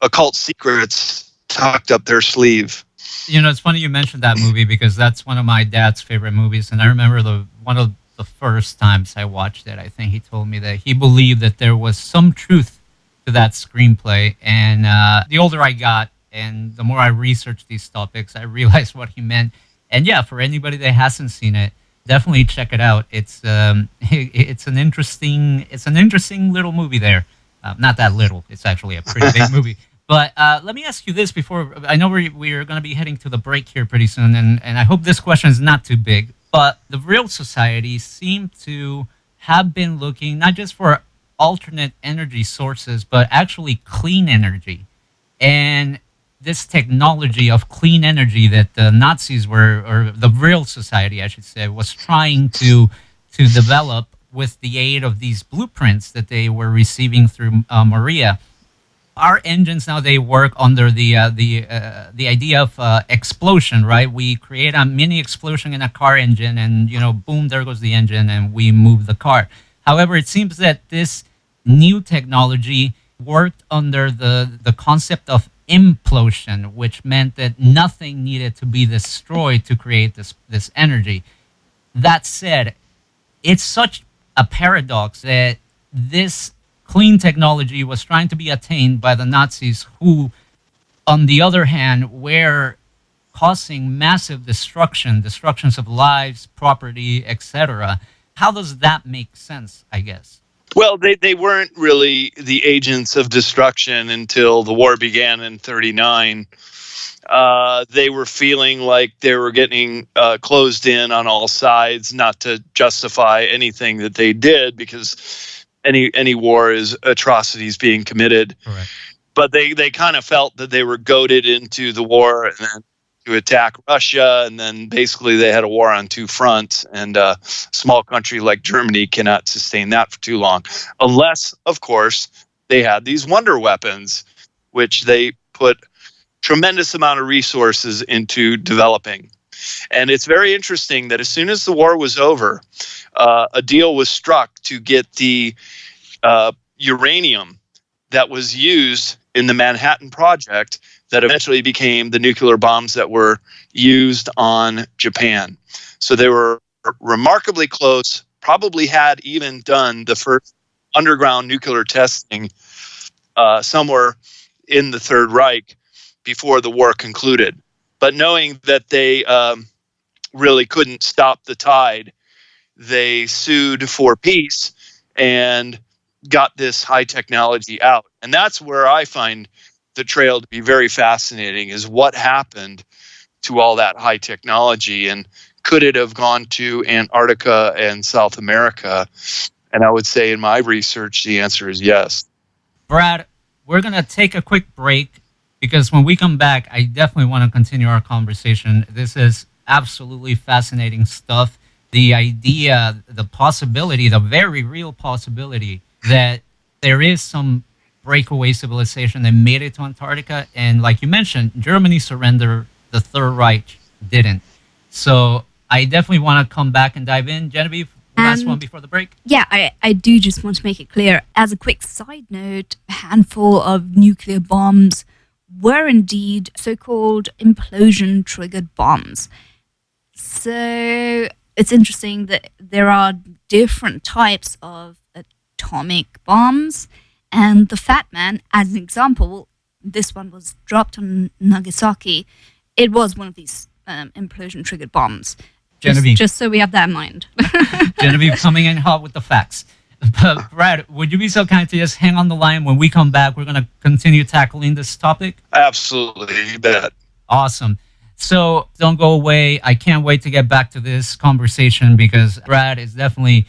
occult secrets tucked up their sleeve. You know, it's funny you mentioned that movie because that's one of my dad's favorite movies. And I remember one of the first times I watched it, I think he told me that he believed that there was some truth to that screenplay. And the older I got, And the more I research these topics, I realize what he meant. And yeah, for anybody that hasn't seen it, definitely check it out. It's an interesting little movie there. Not that little. It's actually a pretty big movie. But let me ask you this before. I know we're going to be heading to the break here pretty soon, and I hope this question is not too big. But the Real Society seem to have been looking not just for alternate energy sources, but actually clean energy. And this technology of clean energy that the Nazis were, or the Real Society, I should say, was trying to develop with the aid of these blueprints that they were receiving through Maria. Our engines now, they work under the idea of explosion, right? We create a mini explosion in a car engine, and boom, there goes the engine, and we move the car. However, it seems that this new technology worked under the concept of implosion, which meant that nothing needed to be destroyed to create this energy. That said, it's such a paradox that this clean technology was trying to be attained by the Nazis, who, on the other hand, were causing massive destructions of lives, property, etc. How does that make sense, I guess? Well, they weren't really the agents of destruction until the war began in 1939. They were feeling like they were getting closed in on all sides, not to justify anything that they did, because any war is atrocities being committed. Correct. But they kind of felt that they were goaded into the war and then to attack Russia, and then basically they had a war on two fronts, and a small country like Germany cannot sustain that for too long, unless, of course, they had these wonder weapons, which they put tremendous amount of resources into developing. And it's very interesting that as soon as the war was over, a deal was struck to get the uranium that was used in the Manhattan Project that eventually became the nuclear bombs that were used on Japan. So they were remarkably close, probably had even done the first underground nuclear testing somewhere in the Third Reich before the war concluded. But knowing that they really couldn't stop the tide, they sued for peace and got this high technology out. And that's where I find the trail to be very fascinating, is what happened to all that high technology, and could it have gone to Antarctica and South America? And I would say in my research, the answer is yes. Brad, we're going to take a quick break, because when we come back, I definitely want to continue our conversation. This is absolutely fascinating stuff. The idea, the possibility, the very real possibility that there is some breakaway civilization that made it to Antarctica. And like you mentioned, Germany surrendered, the Third Reich didn't. So I definitely want to come back and dive in. Genevieve, last one before the break. Yeah, I do just want to make it clear. As a quick side note, a handful of nuclear bombs were indeed so-called implosion-triggered bombs. So it's interesting that there are different types of atomic bombs. And the Fat Man, as an example, this one was dropped on Nagasaki. It was one of these implosion-triggered bombs. Genevieve. Just so we have that in mind. Genevieve coming in hot with the facts. But Brad, would you be so kind to just hang on the line? When we come back, we're going to continue tackling this topic. Absolutely, you bet. Awesome. So don't go away. I can't wait to get back to this conversation, because Brad is definitely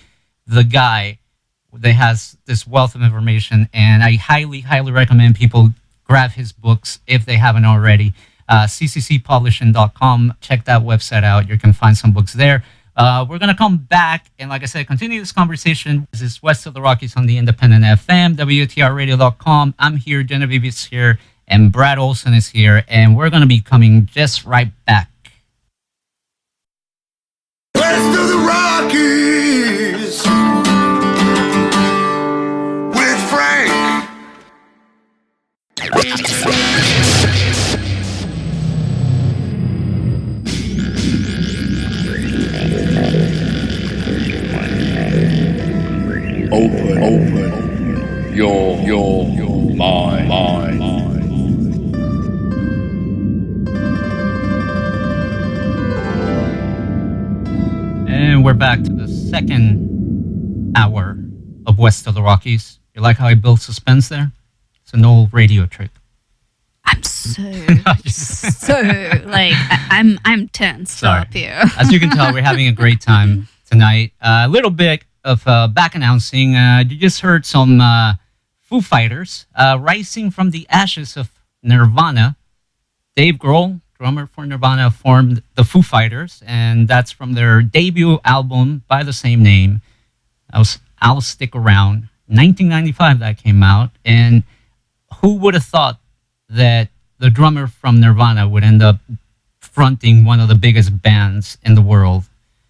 the guy that has this wealth of information, and I highly, highly recommend people grab his books if they haven't already. cccpublishing.com. Check that website out. You can find some books there. We're going to come back and, like I said, continue this conversation. This is West of the Rockies on the Independent FM, WTRradio.com. I'm here, Genevieve is here, and Brad Olsen is here, and we're going to be coming just right back. West of the Rockies with Frank. Open your mind. And we're back to the second hour of West of the Rockies. You like how I built suspense there? It's an old radio trick. I'm I'm tensed up here. As you can tell, we're having a great time tonight. A little bit of back announcing. You just heard some Foo Fighters rising from the ashes of Nirvana. Dave Grohl, drummer for Nirvana, formed the Foo Fighters, and that's from their debut album by the same name. That was I'll Stick Around. 1995 that came out, and who would have thought that the drummer from Nirvana would end up fronting one of the biggest bands in the world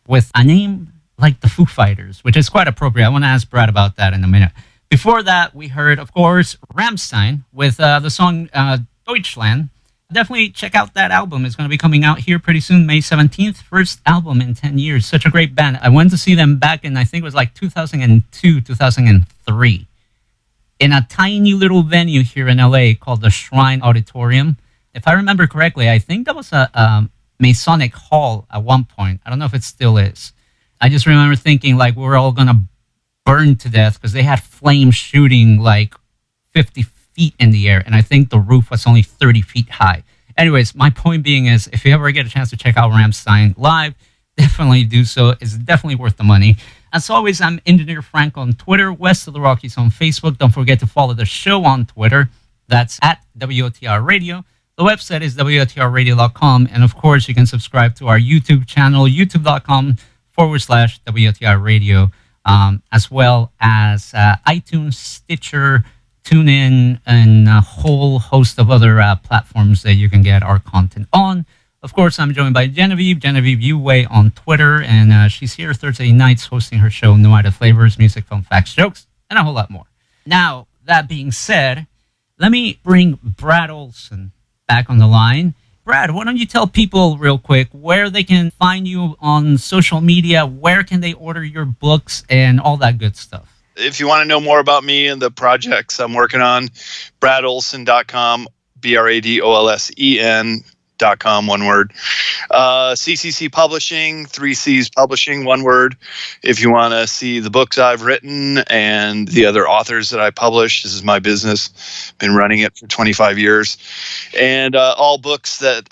with a name like the Foo Fighters, which is quite appropriate. I want to ask Brad about that in a minute. Before that, we heard, of course, Rammstein with the song Deutschland. Definitely check out that album. It's going to be coming out here pretty soon, May 17th. First album in 10 years. Such a great band. I went to see them back in, I think it was like 2002, 2003. In a tiny little venue here in LA called the Shrine Auditorium. If I remember correctly, I think that was a Masonic hall at one point. I don't know if it still is. I just remember thinking like we were all going to burn to death because they had flames shooting like 50 feet in the air, and I think the roof was only 30 feet high. Anyways, my point being is, if you ever get a chance to check out Rammstein live, definitely do so. It's definitely worth the money. As always, I'm Engineer Frank on Twitter, West of the Rockies on Facebook. Don't forget to follow the show on Twitter. That's at WOTR Radio. The website is WOTRradio.com. And of course, you can subscribe to our YouTube channel, youtube.com/WOTR Radio, as well as iTunes, Stitcher, TuneIn, and a whole host of other platforms that you can get our content on. Of course, I'm joined by Genevieve Uway on Twitter, and she's here Thursday nights hosting her show, No Idea Flavors, Music, Film, Facts, Jokes, and a whole lot more. Now, that being said, let me bring Brad Olsen back on the line. Brad, why don't you tell people real quick where they can find you on social media, where can they order your books, and all that good stuff? If you want to know more about me and the projects I'm working on, bradolsen.com, BRADOLSEN.com, one word. CCC Publishing, 3C's Publishing, one word. If you want to see the books I've written and the other authors that I publish, this is my business. Been running it for 25 years. And all books that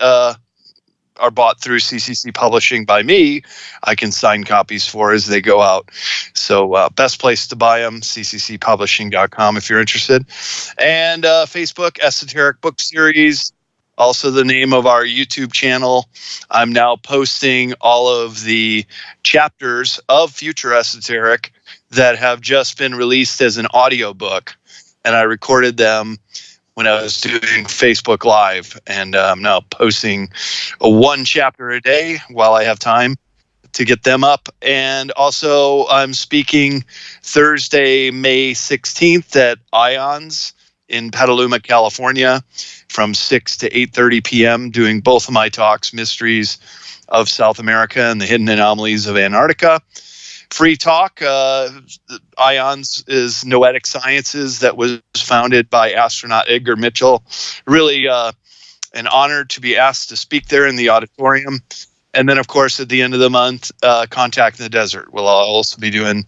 are bought through CCC Publishing by me, I can sign copies for as they go out. So best place to buy them, cccpublishing.com if you're interested. And Facebook, Esoteric Book Series, also the name of our YouTube channel. I'm now posting all of the chapters of Future Esoteric that have just been released as an audiobook. And I recorded them when I was doing Facebook Live, and I'm now posting one chapter a day while I have time to get them up. And also, I'm speaking Thursday, May 16th at Ions in Petaluma, California, from 6 to 8:30 p.m., doing both of my talks, Mysteries of South America and the Hidden Anomalies of Antarctica. Free talk. Ions is Noetic Sciences that was founded by astronaut Edgar Mitchell. Really an honor to be asked to speak there in the auditorium. And then, of course, at the end of the month, Contact in the Desert. I'll also be doing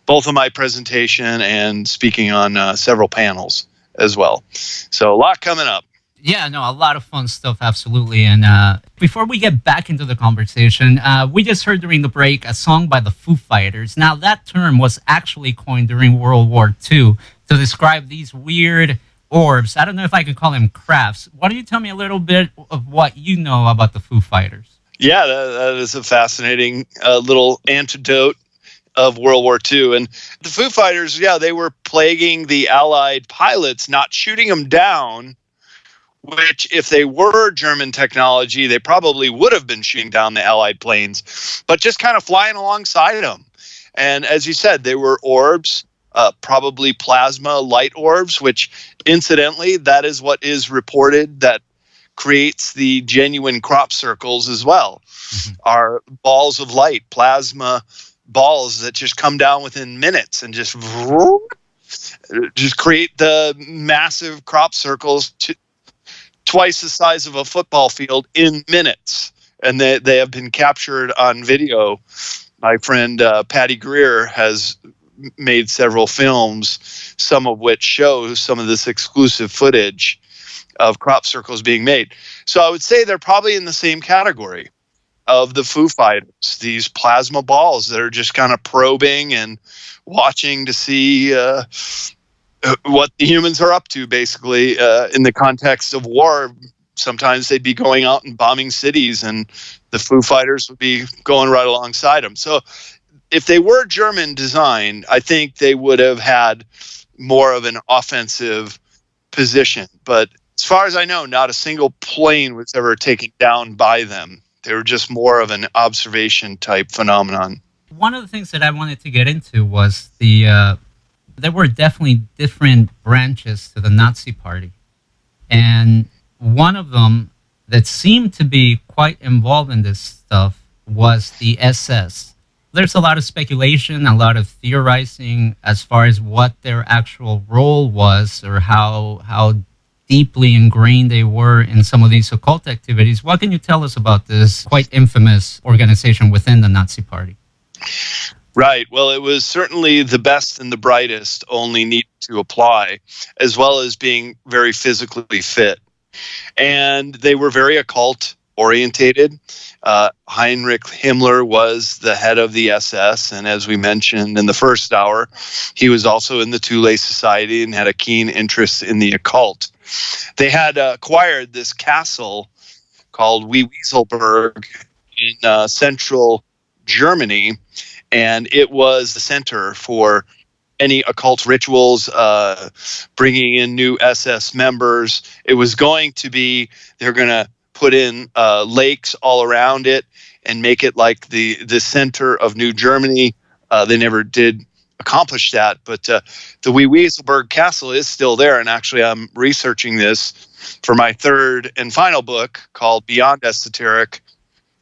both of my presentation and speaking on several panels as well. So a lot coming up. Yeah, no, a lot of fun stuff, absolutely. And before we get back into the conversation, we just heard during the break a song by the Foo Fighters. Now, that term was actually coined during World War II to describe these weird orbs. I don't know if I could call them crafts. Why don't you tell me a little bit of what you know about the Foo Fighters? Yeah, that is a fascinating little antidote of World War II. And the Foo Fighters, yeah, they were plaguing the Allied pilots, not shooting them down, which if they were German technology, they probably would have been shooting down the Allied planes, but just kind of flying alongside them. And as you said, they were orbs, probably plasma light orbs, which incidentally, that is what is reported that creates the genuine crop circles as well, are balls of light, plasma balls that just come down within minutes and just create the massive crop circles twice the size of a football field in minutes. And they have been captured on video My friend Patty Greer has made several films, some of which show some of this exclusive footage of crop circles being made. So I would say they're probably in the same category of the Foo Fighters, these plasma balls that are just kind of probing and watching to see what the humans are up to, basically, in the context of war. Sometimes they'd be going out and bombing cities, and the Foo Fighters would be going right alongside them. So if they were German designed, I think they would have had more of an offensive position. But as far as I know, not a single plane was ever taken down by them. They were just more of an observation type phenomenon. One of the things that I wanted to get into was there were definitely different branches to the Nazi Party. And one of them that seemed to be quite involved in this stuff was the SS. There's a lot of speculation, a lot of theorizing as far as what their actual role was or how deeply ingrained they were in some of these occult activities. What can you tell us about this quite infamous organization within the Nazi Party? Right. Well, it was certainly the best and the brightest only needed to apply, as well as being very physically fit. And they were very occult orientated. Heinrich Himmler was the head of the SS, and as we mentioned in the first hour, he was also in the Thule Society and had a keen interest in the occult. They had acquired this castle called Wieselberg in central Germany, and it was the center for any occult rituals, bringing in new SS members. It was going to be, they're going to put in lakes all around it and make it like the center of New Germany. They never did accomplish that, but the Wieselberg Castle is still there. And actually, I'm researching this for my third and final book called Beyond Esoteric.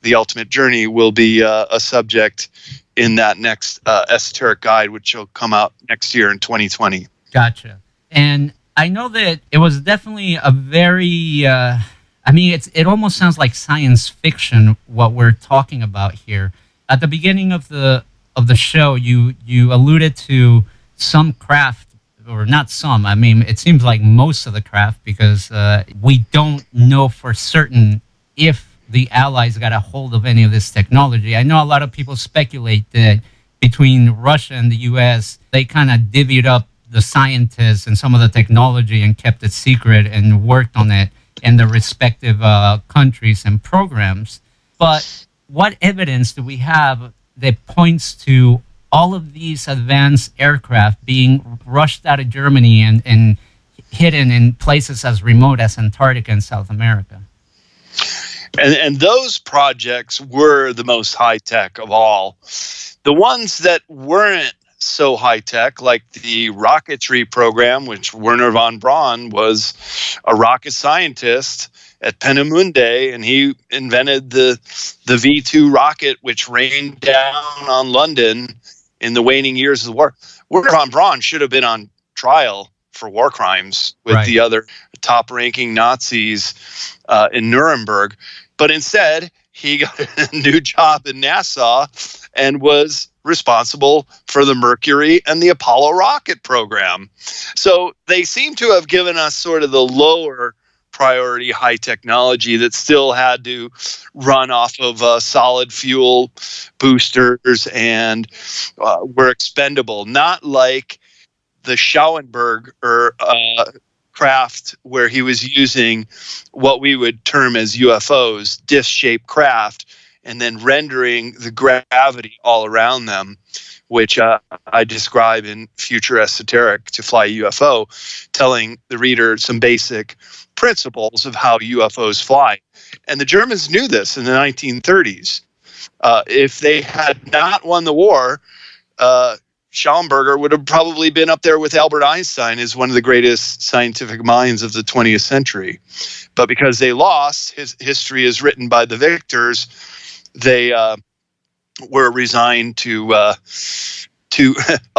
The Ultimate Journey will be a subject in that next esoteric guide, which will come out next year in 2020. Gotcha. And I know that it was definitely a very, it almost sounds like science fiction, what we're talking about here. At the beginning of the show, you alluded to some craft, or not some, it seems like most of the craft, because we don't know for certain if the Allies got a hold of any of this technology. I know a lot of people speculate that between Russia and the U.S., they kind of divvied up the scientists and some of the technology and kept it secret and worked on it in the respective countries and programs. But what evidence do we have that points to all of these advanced aircraft being rushed out of Germany and hidden in places as remote as Antarctica and South America? And those projects were the most high-tech of all. The ones that weren't so high-tech, like the rocketry program, which Wernher Von Braun was a rocket scientist at Peenemünde, and he invented the V2 rocket, which rained down on London in the waning years of the war. Wernher Von Braun should have been on trial for war crimes with the other top-ranking Nazis in Nuremberg. But instead, he got a new job in NASA and was responsible for the Mercury and the Apollo rocket program. So they seem to have given us sort of the lower priority high technology that still had to run off of solid fuel boosters and were expendable, not like the Schauenberg or craft where he was using what we would term as UFOs, disc-shaped craft, and then rendering the gravity all around them, which I describe in Future Esoteric to Fly a UFO, telling the reader some basic principles of how UFOs fly. And the Germans knew this in the 1930s. If they had not won the war, Schauenberger would have probably been up there with Albert Einstein as one of the greatest scientific minds of the 20th century. But because they lost, his history is written by the victors. They were resigned to a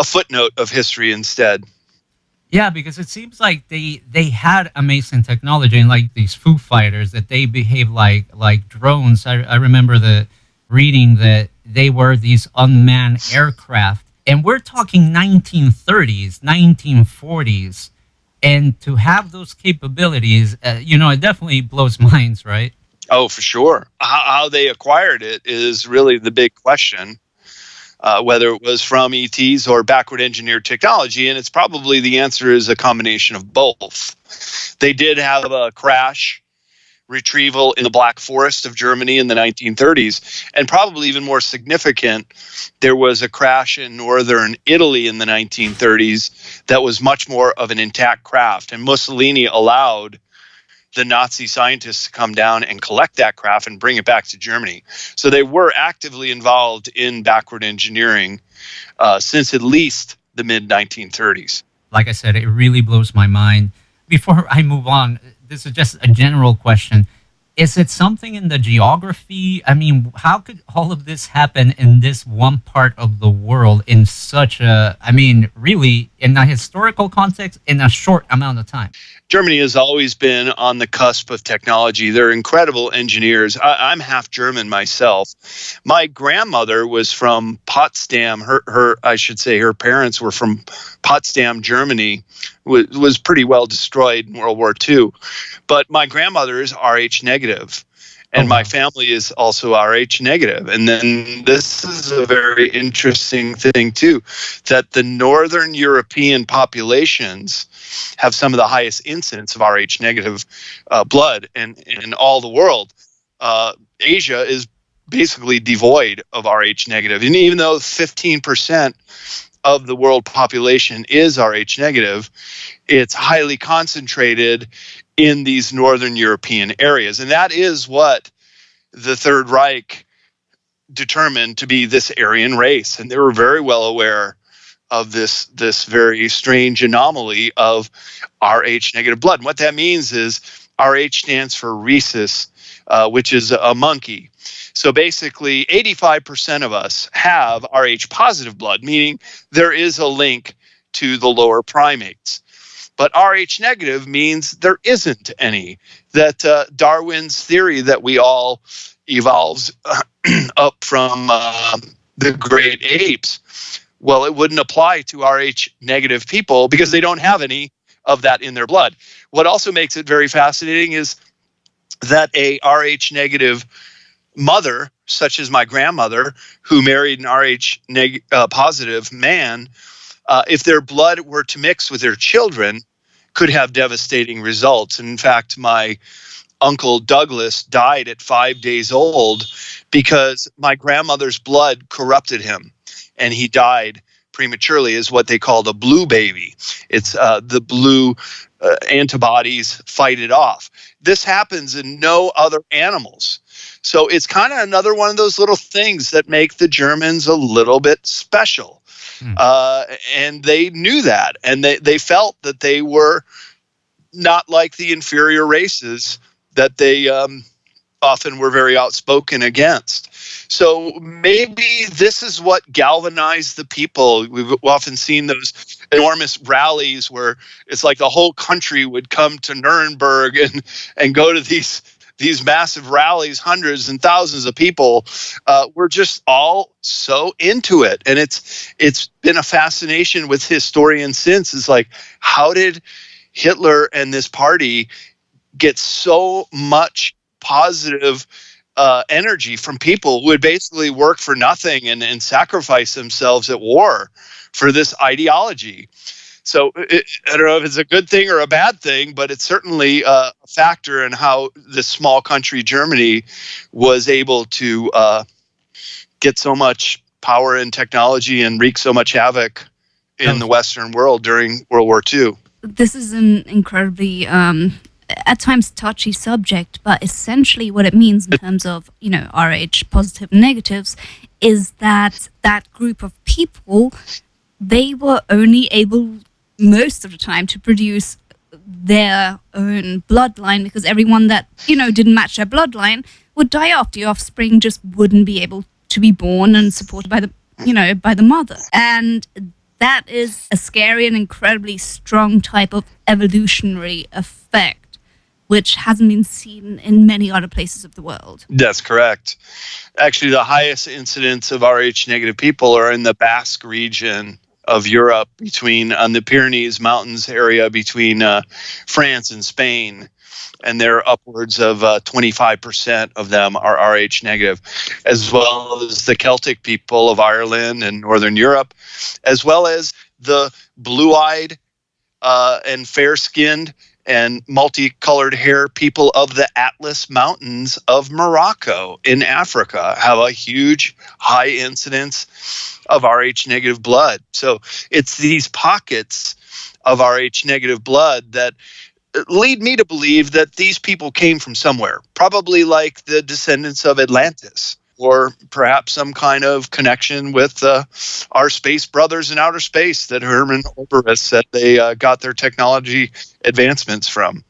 footnote of history instead. Yeah, because it seems like they had amazing technology, and like these Foo Fighters, that they behave like drones. I remember reading that they were these unmanned aircraft. And we're talking 1930s, 1940s. And to have those capabilities, it definitely blows minds, right? Oh, for sure. How they acquired it is really the big question, whether it was from ETs or backward engineered technology. And it's probably the answer is a combination of both. They did have a crash retrieval in the Black Forest of Germany in the 1930s. And probably even more significant, there was a crash in northern Italy in the 1930s that was much more of an intact craft. And Mussolini allowed the Nazi scientists to come down and collect that craft and bring it back to Germany. So they were actively involved in backward engineering since at least the mid-1930s. Like I said, it really blows my mind. Before I move on, this is just a general question. Is it something in the geography? I mean, how could all of this happen in this one part of the world in such a, really, in a historical context, in a short amount of time? Germany has always been on the cusp of technology. They're incredible engineers. I'm half German myself. My grandmother was from Potsdam. Her parents were from Potsdam, Germany. Was pretty well destroyed in World War II. But my grandmother is Rh negative. And my family is also Rh negative. And then this is a very interesting thing, too, that the Northern European populations have some of the highest incidence of Rh negative blood in all the world. Asia is basically devoid of Rh negative. And even though 15% of the world population is Rh negative, it's highly concentrated in these Northern European areas. And that is what the Third Reich determined to be this Aryan race. And they were very well aware of this very strange anomaly of Rh negative blood. And what that means is Rh stands for rhesus, which is a monkey. So basically 85% of us have Rh positive blood, meaning there is a link to the lower primates. But Rh negative means there isn't any. That Darwin's theory that we all evolved up from the great apes, well, it wouldn't apply to Rh negative people because they don't have any of that in their blood. What also makes it very fascinating is that a Rh negative mother, such as my grandmother, who married an Rh positive man, if their blood were to mix with their children, could have devastating results. In fact, my uncle Douglas died at 5 days old because my grandmother's blood corrupted him, and he died prematurely as what they called a blue baby. It's the blue antibodies fight it off. This happens in no other animals. So it's kind of another one of those little things that make the Germans a little bit special. And they knew that, and they felt that they were not like the inferior races that they often were very outspoken against. So maybe this is what galvanized the people. We've often seen those enormous rallies where it's like the whole country would come to Nuremberg and go to these massive rallies, hundreds and thousands of people. We're just all so into it. And it's been a fascination with historians since. It's like, how did Hitler and this party get so much positive energy from people who would basically work for nothing and sacrifice themselves at war for this ideology? So I don't know if it's a good thing or a bad thing, but it's certainly a factor in how this small country Germany was able to get so much power and technology and wreak so much havoc in the Western world during World War II. This is an incredibly, at times, touchy subject, but essentially what it means in terms of, Rh positive and negatives is that group of people, they were only able most of the time to produce their own bloodline, because everyone that didn't match their bloodline would die off. The offspring just wouldn't be able to be born and supported by the mother. And that is a scary and incredibly strong type of evolutionary effect, which hasn't been seen in many other places of the world. That's correct. Actually, the highest incidence of Rh negative people are in the Basque region of Europe, on the Pyrenees Mountains area between France and Spain. And they're upwards of 25% of them are Rh negative, as well as the Celtic people of Ireland and Northern Europe, as well as the blue-eyed and fair-skinned and multicolored hair people of the Atlas Mountains of Morocco in Africa have a huge high incidence of Rh negative blood. So it's these pockets of Rh negative blood that lead me to believe that these people came from somewhere, probably like the descendants of Atlantis, or perhaps some kind of connection with our space brothers in outer space that Herman Oberus said they got their technology advancements from.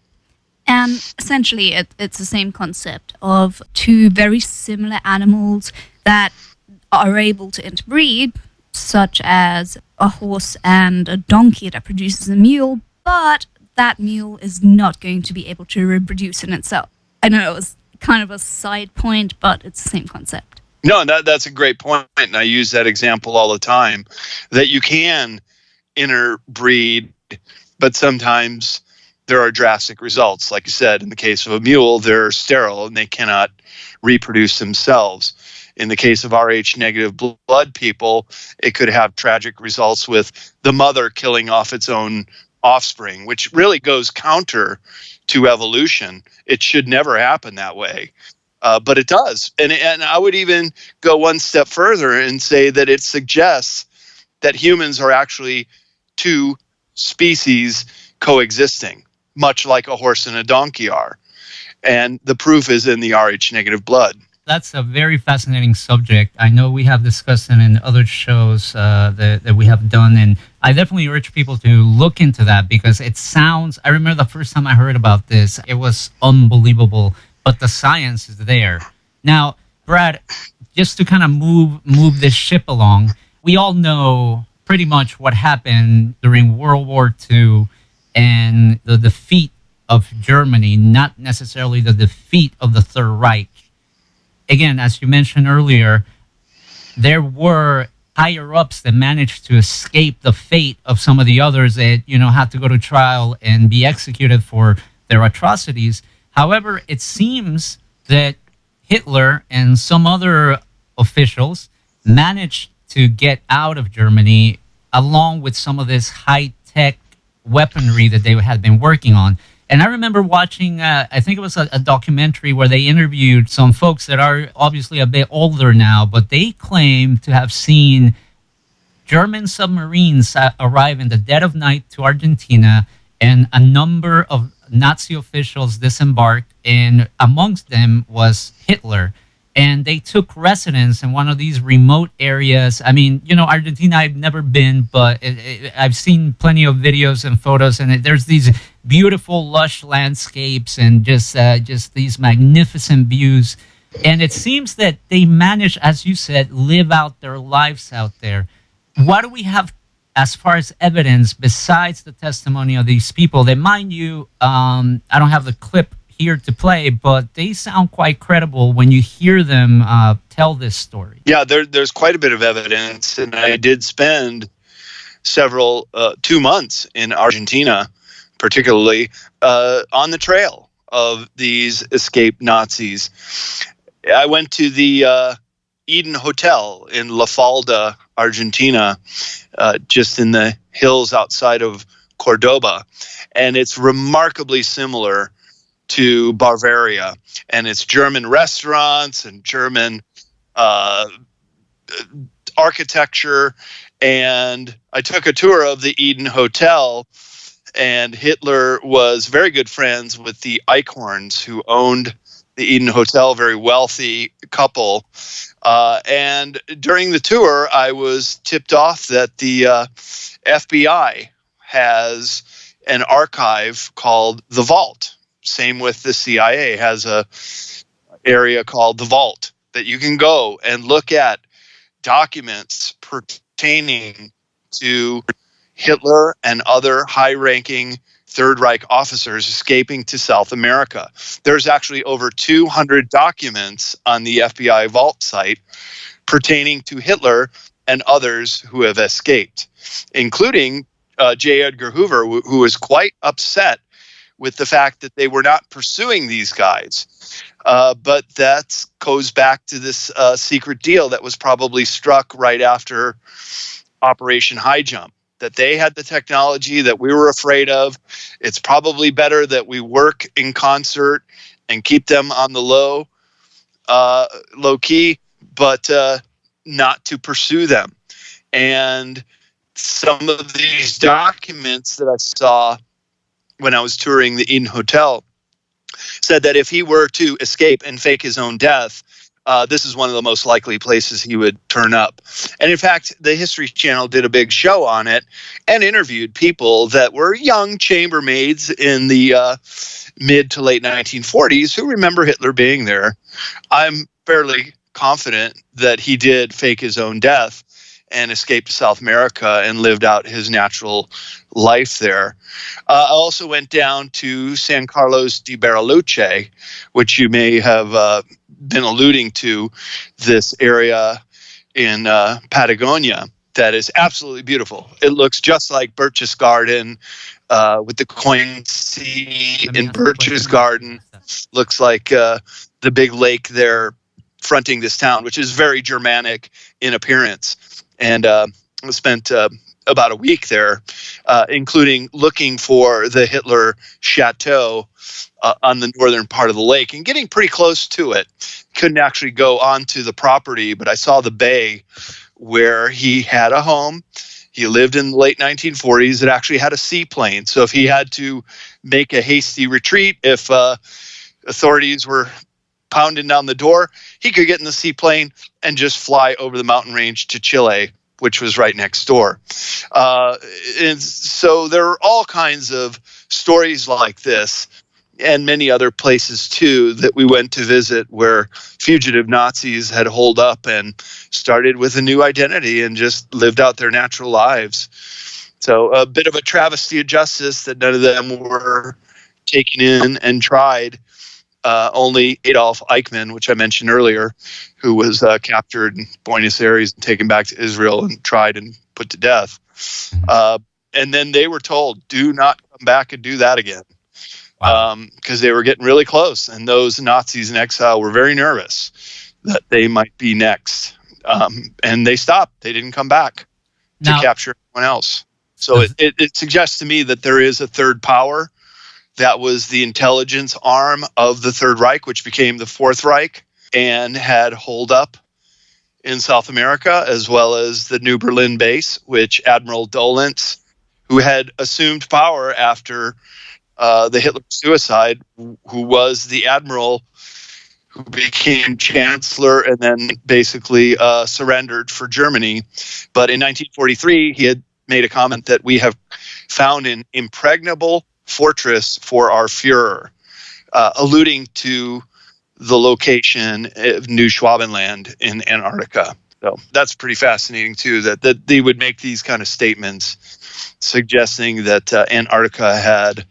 And essentially, it's the same concept of two very similar animals that are able to interbreed, such as a horse and a donkey that produces a mule, but that mule is not going to be able to reproduce in itself. I know it was kind of a side point, but it's the same concept. No, that's a great point, and I use that example all the time, that you can interbreed, but sometimes there are drastic results. Like you said, in the case of a mule, they're sterile and they cannot reproduce themselves. In the case of Rh negative blood people, it could have tragic results with the mother killing off its own offspring, which really goes counter to evolution. It should never happen that way. But it does. And I would even go one step further and say that it suggests that humans are actually two species coexisting, much like a horse and a donkey are. And the proof is in the Rh negative blood. That's a very fascinating subject. I know we have discussed it in other shows that we have done, and I definitely urge people to look into that because it sounds, I remember the first time I heard about this, it was unbelievable, but the science is there. Now, Brad, just to kind of move this ship along, we all know pretty much what happened during World War II and the defeat of Germany, not necessarily the defeat of the Third Reich. Again, as you mentioned earlier, there were higher-ups that managed to escape the fate of some of the others that, had to go to trial and be executed for their atrocities. However, it seems that Hitler and some other officials managed to get out of Germany along with some of this high-tech weaponry that they had been working on. And I remember watching, I think it was a documentary where they interviewed some folks that are obviously a bit older now, but they claim to have seen German submarines arrive in the dead of night to Argentina, and a number of Nazi officials disembarked, and amongst them was Hitler. And they took residence in one of these remote areas. I mean, Argentina, I've never been, but I've seen plenty of videos and photos, and there's these beautiful, lush landscapes and just these magnificent views. And it seems that they manage, as you said, live out their lives out there. What do we have as far as evidence besides the testimony of these people that, mind you, I don't have the clip here to play, but they sound quite credible when you hear them tell this story. Yeah, there's quite a bit of evidence, and I did spend 2 months in Argentina, particularly on the trail of these escaped Nazis. I went to the Eden Hotel in La Falda, Argentina, just in the hills outside of Cordoba, and it's remarkably similar to Bavaria, and it's German restaurants and German architecture. And I took a tour of the Eden Hotel, and Hitler was very good friends with the Eichhorns, who owned the Eden Hotel, very wealthy couple. And during the tour, I was tipped off that the FBI has an archive called the Vault. Same with the CIA has a area called the Vault that you can go and look at documents pertaining to Hitler and other high-ranking Third Reich officers escaping to South America. There's actually over 200 documents on the FBI vault site pertaining to Hitler and others who have escaped, including J. Edgar Hoover, who was quite upset with the fact that they were not pursuing these guys. But that goes back to this secret deal that was probably struck right after Operation High Jump, that they had the technology that we were afraid of. It's probably better that we work in concert and keep them on the low key, but not to pursue them. And some of these documents that I saw when I was touring the Eden Hotel said that if he were to escape and fake his own death, this is one of the most likely places he would turn up. And in fact, the History Channel did a big show on it and interviewed people that were young chambermaids in the mid to late 1940s who remember Hitler being there. I'm fairly confident that he did fake his own death and escaped to South America and lived out his natural life there. I also went down to San Carlos de Bariloche, which you may have been alluding to, this area in Patagonia that is absolutely beautiful. It looks just like Birch's Garden with the Coin Sea in Birch's Garden. Looks like the big lake there fronting this town, which is very Germanic in appearance. And I spent about a week there, including looking for the Hitler chateau on the northern part of the lake and getting pretty close to it. Couldn't actually go onto the property, but I saw the bay where he had a home. He lived in the late 1940s. It actually had a seaplane. So if he had to make a hasty retreat, if authorities were pounding down the door, he could get in the seaplane and just fly over the mountain range to Chile, which was right next door. And so there are all kinds of stories like this and many other places too that we went to visit where fugitive Nazis had holed up and started with a new identity and just lived out their natural lives. So a bit of a travesty of justice that none of them were taken in and tried. Only Adolf Eichmann, which I mentioned earlier, who was captured in Buenos Aires and taken back to Israel and tried and put to death. And then they were told, do not come back and do that again. Because they were getting really close. And those Nazis in exile were very nervous that they might be next. And they stopped. They didn't come back to capture anyone else. So it suggests to me that there is a third power. That was the intelligence arm of the Third Reich, which became the Fourth Reich, and had holed up in South America, as well as the New Berlin base, which Admiral Dölitz, who had assumed power after the Hitler suicide, who was the admiral who became chancellor and then basically surrendered for Germany. But in 1943, he had made a comment that we have found an impregnable fortress for our Führer, alluding to the location of New Schwabenland in Antarctica. So that's pretty fascinating too, that they would make these kind of statements suggesting that Antarctica had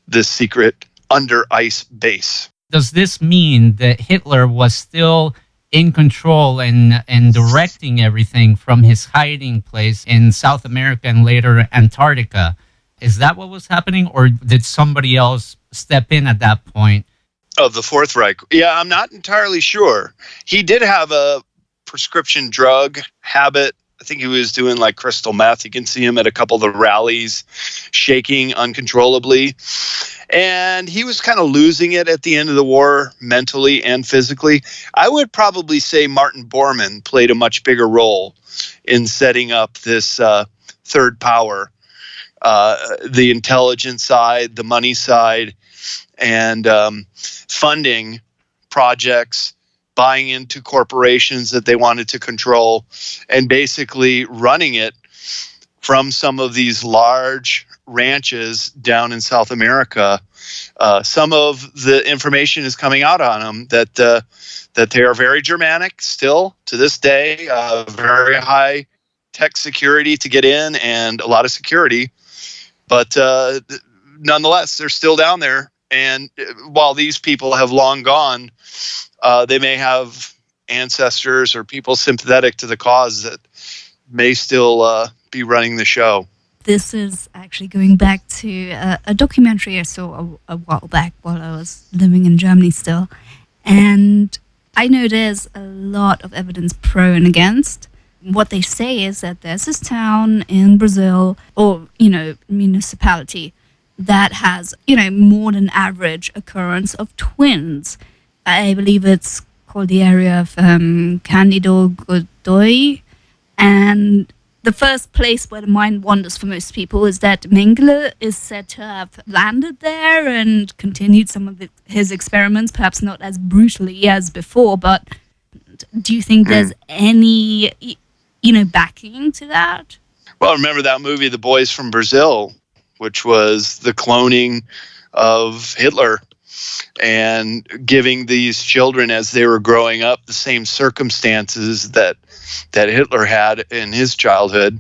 this secret under ice base. Does this mean that Hitler was still in control and directing everything from his hiding place in South America and later Antarctica? Is that what was happening, or did somebody else step in at that point? Of the Fourth Reich? Yeah, I'm not entirely sure. He did have a prescription drug habit. I think he was doing like crystal meth. You can see him at a couple of the rallies, shaking uncontrollably. And he was kind of losing it at the end of the war, mentally and physically. I would probably say Martin Bormann played a much bigger role in setting up this third power. The intelligence side, the money side, and funding projects, buying into corporations that they wanted to control, and basically running it from some of these large ranches down in South America. Some of the information is coming out on them that they are very Germanic still to this day, very high high-tech security to get in and a lot of security. But nonetheless, they're still down there. And while these people have long gone, they may have ancestors or people sympathetic to the cause that may still be running the show. This is actually going back to a documentary I saw a while back while I was living in Germany still. And I know there's a lot of evidence pro and against. What they say is that there's this town in Brazil or, municipality that has, more than average occurrence of twins. I believe it's called the area of Cândido Godoy. And the first place where the mind wanders for most people is that Mengele is said to have landed there and continued some of his experiments, perhaps not as brutally as before, but do you think there's any, backing to that? Well, remember that movie, The Boys from Brazil, which was the cloning of Hitler and giving these children as they were growing up the same circumstances that Hitler had in his childhood.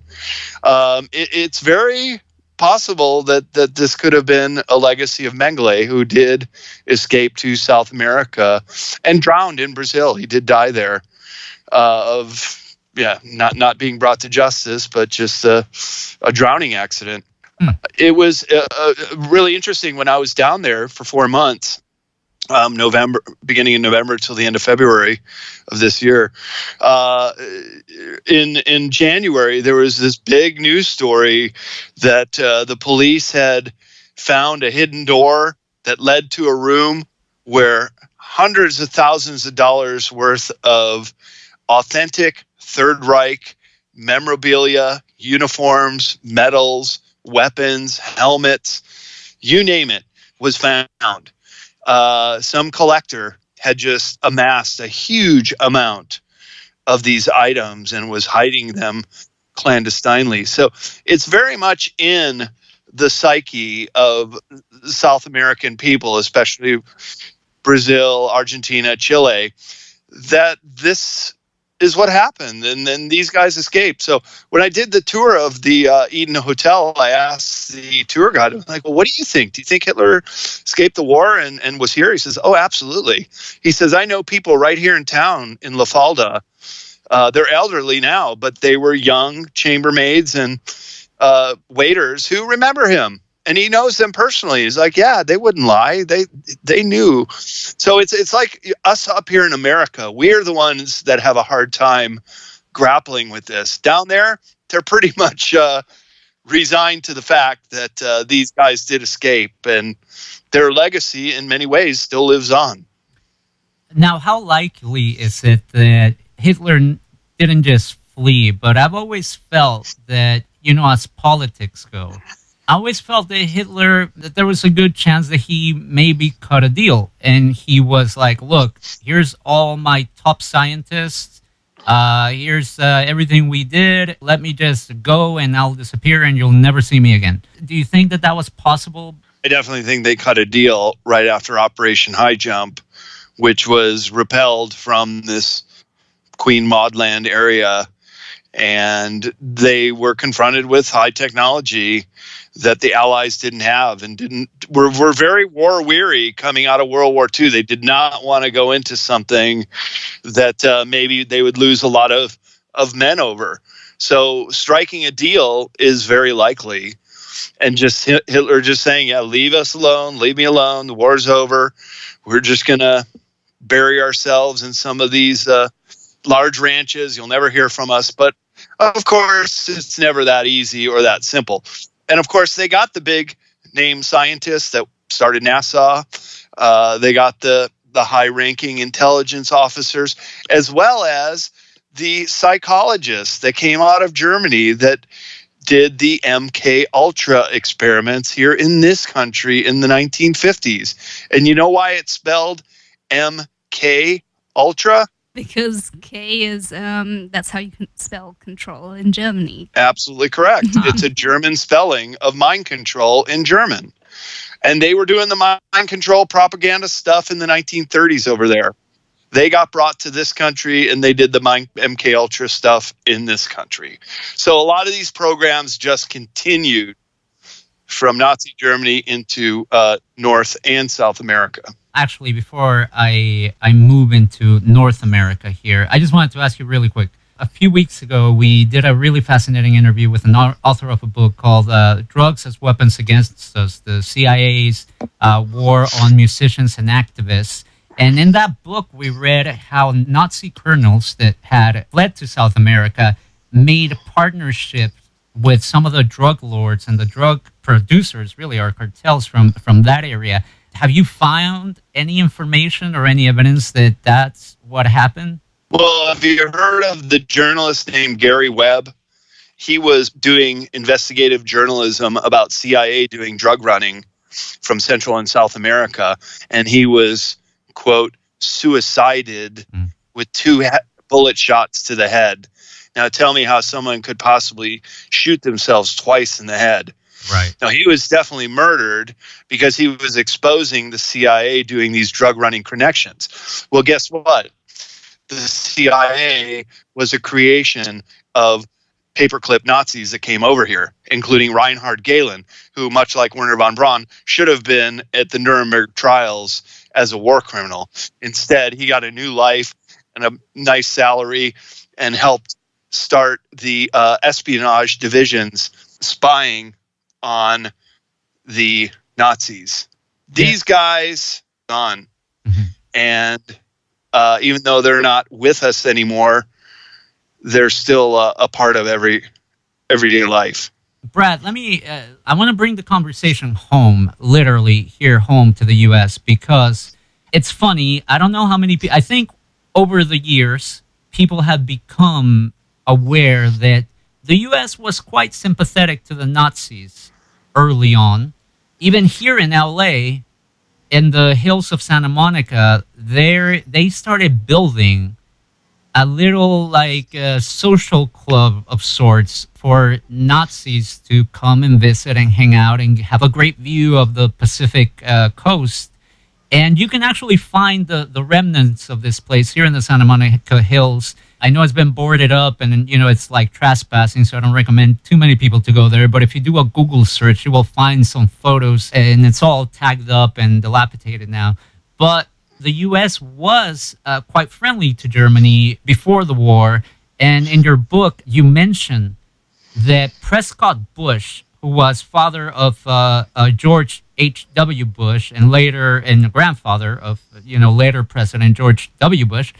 It's very possible that this could have been a legacy of Mengele, who did escape to South America and drowned in Brazil. He did die there not being brought to justice, but just a drowning accident. It was really interesting when I was down there for 4 months. Beginning in November till the end of February of this year. In January, there was this big news story that the police had found a hidden door that led to a room where hundreds of thousands of dollars worth of authentic Third Reich memorabilia, uniforms, medals, weapons, helmets, you name it, was found. Some collector had just amassed a huge amount of these items and was hiding them clandestinely. So it's very much in the psyche of South American people, especially Brazil, Argentina, Chile, that this is what happened. And then these guys escaped. So when I did the tour of the Eden Hotel, I asked the tour guide, I was like, well, what do you think? Do you think Hitler escaped the war and was here? He says, oh, absolutely. He says, I know people right here in town in La Falda. They're elderly now, but they were young chambermaids and waiters who remember him. And he knows them personally. He's like, yeah, they wouldn't lie. They knew. So it's like us up here in America. We're the ones that have a hard time grappling with this. Down there, they're pretty much resigned to the fact that these guys did escape, and their legacy in many ways still lives on. Now, how likely is it that Hitler didn't just flee? But I've always felt that, as politics go, I always felt that there was a good chance that he maybe cut a deal. And he was like, look, here's all my top scientists. Here's everything we did. Let me just go and I'll disappear and you'll never see me again. Do you think that was possible? I definitely think they cut a deal right after Operation High Jump, which was repelled from this Queen Maud Land area. And they were confronted with high technology that the Allies didn't have and were very war weary coming out of World War II. They did not want to go into something that maybe they would lose a lot of men over. So striking a deal is very likely. And just Hitler just saying, yeah, leave us alone, leave me alone. The war's over. We're just going to bury ourselves in some of these large ranches. You'll never hear from us. But of course, it's never that easy or that simple. And of course, they got the big name scientists that started NASA. They got the high-ranking intelligence officers, as well as the psychologists that came out of Germany that did the MK Ultra experiments here in this country in the 1950s. And you know why it's spelled MK Ultra? Because K is, that's how you can spell control in Germany. Absolutely correct. It's a German spelling of mind control in German. And they were doing the mind control propaganda stuff in the 1930s over there. They got brought to this country, and they did the MK Ultra stuff in this country. So a lot of these programs just continued from Nazi Germany into North and South America. Actually, before I move into North America here, I just wanted to ask you really quick. A few weeks ago, we did a really fascinating interview with an author of a book called Drugs as Weapons Against Us, the CIA's War on Musicians and Activists. And in that book, we read how Nazi colonels that had fled to South America made partnerships with some of the drug lords and the drug producers, really, or cartels from that area. Have you found any information or any evidence that that's what happened? Well, have you heard of the journalist named Gary Webb? He was doing investigative journalism about CIA doing drug running from Central and South America, and he was, quote, suicided with 2 bullet shots to the head. Now tell me how someone could possibly shoot themselves twice in the head. Right. Now, he was definitely murdered because he was exposing the CIA doing these drug running connections. Well, guess what? The CIA was a creation of paperclip Nazis that came over here, including Reinhard Gehlen, who, much like Wernher Von Braun, should have been at the Nuremberg trials as a war criminal. Instead, he got a new life and a nice salary and helped start the espionage divisions spying on the Nazis. These guys gone, and even though they're not with us anymore, they're still a part of everyday life. Brad, I want to bring the conversation home, literally here home to the U.S., because it's funny. I don't know how many people, I think over the years, people have become aware that the U.S. was quite sympathetic to the Nazis early on. Even here in L.A., in the hills of Santa Monica, they started building a little social club of sorts for Nazis to come and visit and hang out and have a great view of the Pacific coast. And you can actually find the remnants of this place here in the Santa Monica Hills. I know it's been boarded up and, it's like trespassing, so I don't recommend too many people to go there. But if you do a Google search, you will find some photos, and it's all tagged up and dilapidated now. But the U.S. was quite friendly to Germany before the war. And in your book, you mentioned that Prescott Bush, who was father of George H.W. Bush and the grandfather of, later President George W. Bush,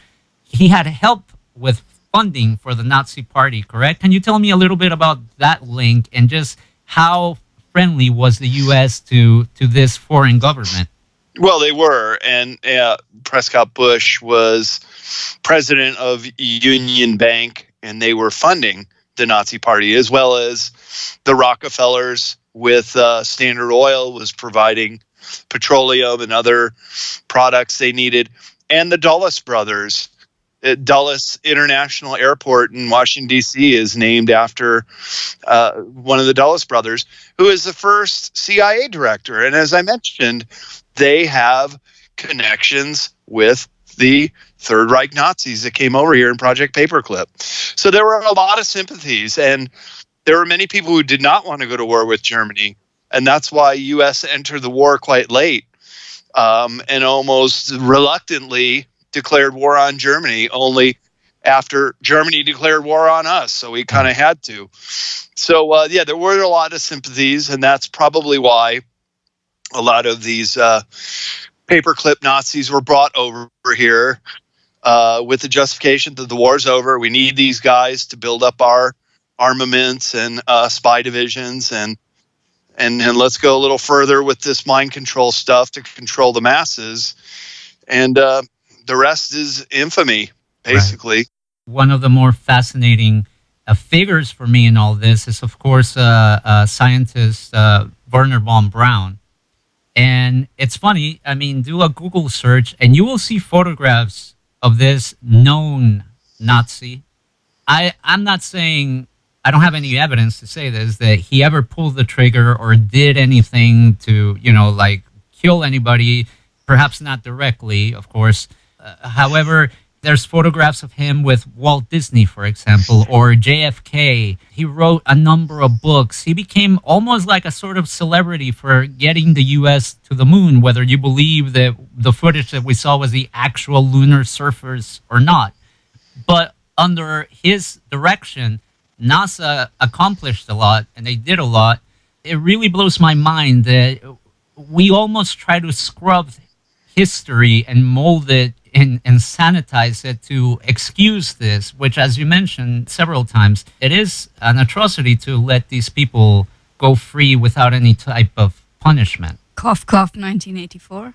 he had help with funding for the Nazi Party, correct? Can you tell me a little bit about that link and just how friendly was the U.S. to this foreign government? Well, they were, and Prescott Bush was president of Union Bank, and they were funding the Nazi Party, as well as the Rockefellers with Standard Oil was providing petroleum and other products they needed, and the Dulles brothers. Dulles International Airport in Washington, D.C. is named after one of the Dulles brothers, who is the first CIA director. And as I mentioned, they have connections with the Third Reich Nazis that came over here in Project Paperclip. So there were a lot of sympathies, and there were many people who did not want to go to war with Germany. And that's why U.S. entered the war quite late and almost reluctantly declared war on Germany only after Germany declared war on us. So we kind of had to. So, there were a lot of sympathies, and that's probably why a lot of these paperclip Nazis were brought over here with the justification that the war's over. We need these guys to build up our armaments and spy divisions, and let's go a little further with this mind control stuff to control the masses. And the rest is infamy, basically. Right. One of the more fascinating figures for me in all this is, of course, scientist Wernher Von Braun. And it's funny, do a Google search and you will see photographs of this known Nazi. I'm not saying, I don't have any evidence to say this, that he ever pulled the trigger or did anything to, kill anybody, perhaps not directly, of course. However, there's photographs of him with Walt Disney, for example, or JFK. He wrote a number of books. He became almost like a sort of celebrity for getting the U.S. to the moon, whether you believe that the footage that we saw was the actual lunar surfers or not. But under his direction, NASA accomplished a lot, and they did a lot. It really blows my mind that we almost try to scrub history and mold it and sanitize it to excuse this, which, as you mentioned several times, it is an atrocity to let these people go free without any type of punishment. Cough, cough, 1984.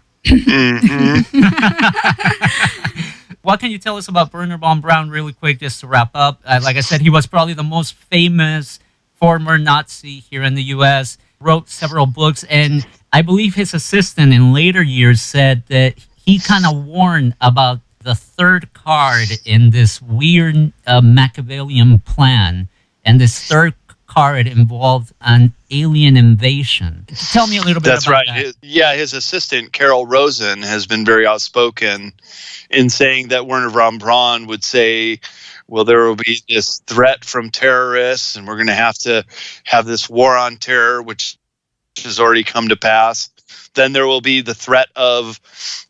What can you tell us about Wernher Von Braun really quick, just to wrap up? Like I said, he was probably the most famous former Nazi here in the U.S., wrote several books, and I believe his assistant in later years said that he kind of warned about the third card in this weird Machiavellian plan, and this third card involved an alien invasion. Tell me a little bit about that. His assistant, Carol Rosen, has been very outspoken in saying that Wernher Von Braun would say, well, there will be this threat from terrorists, and we're going to have this war on terror, which has already come to pass. Then there will be the threat of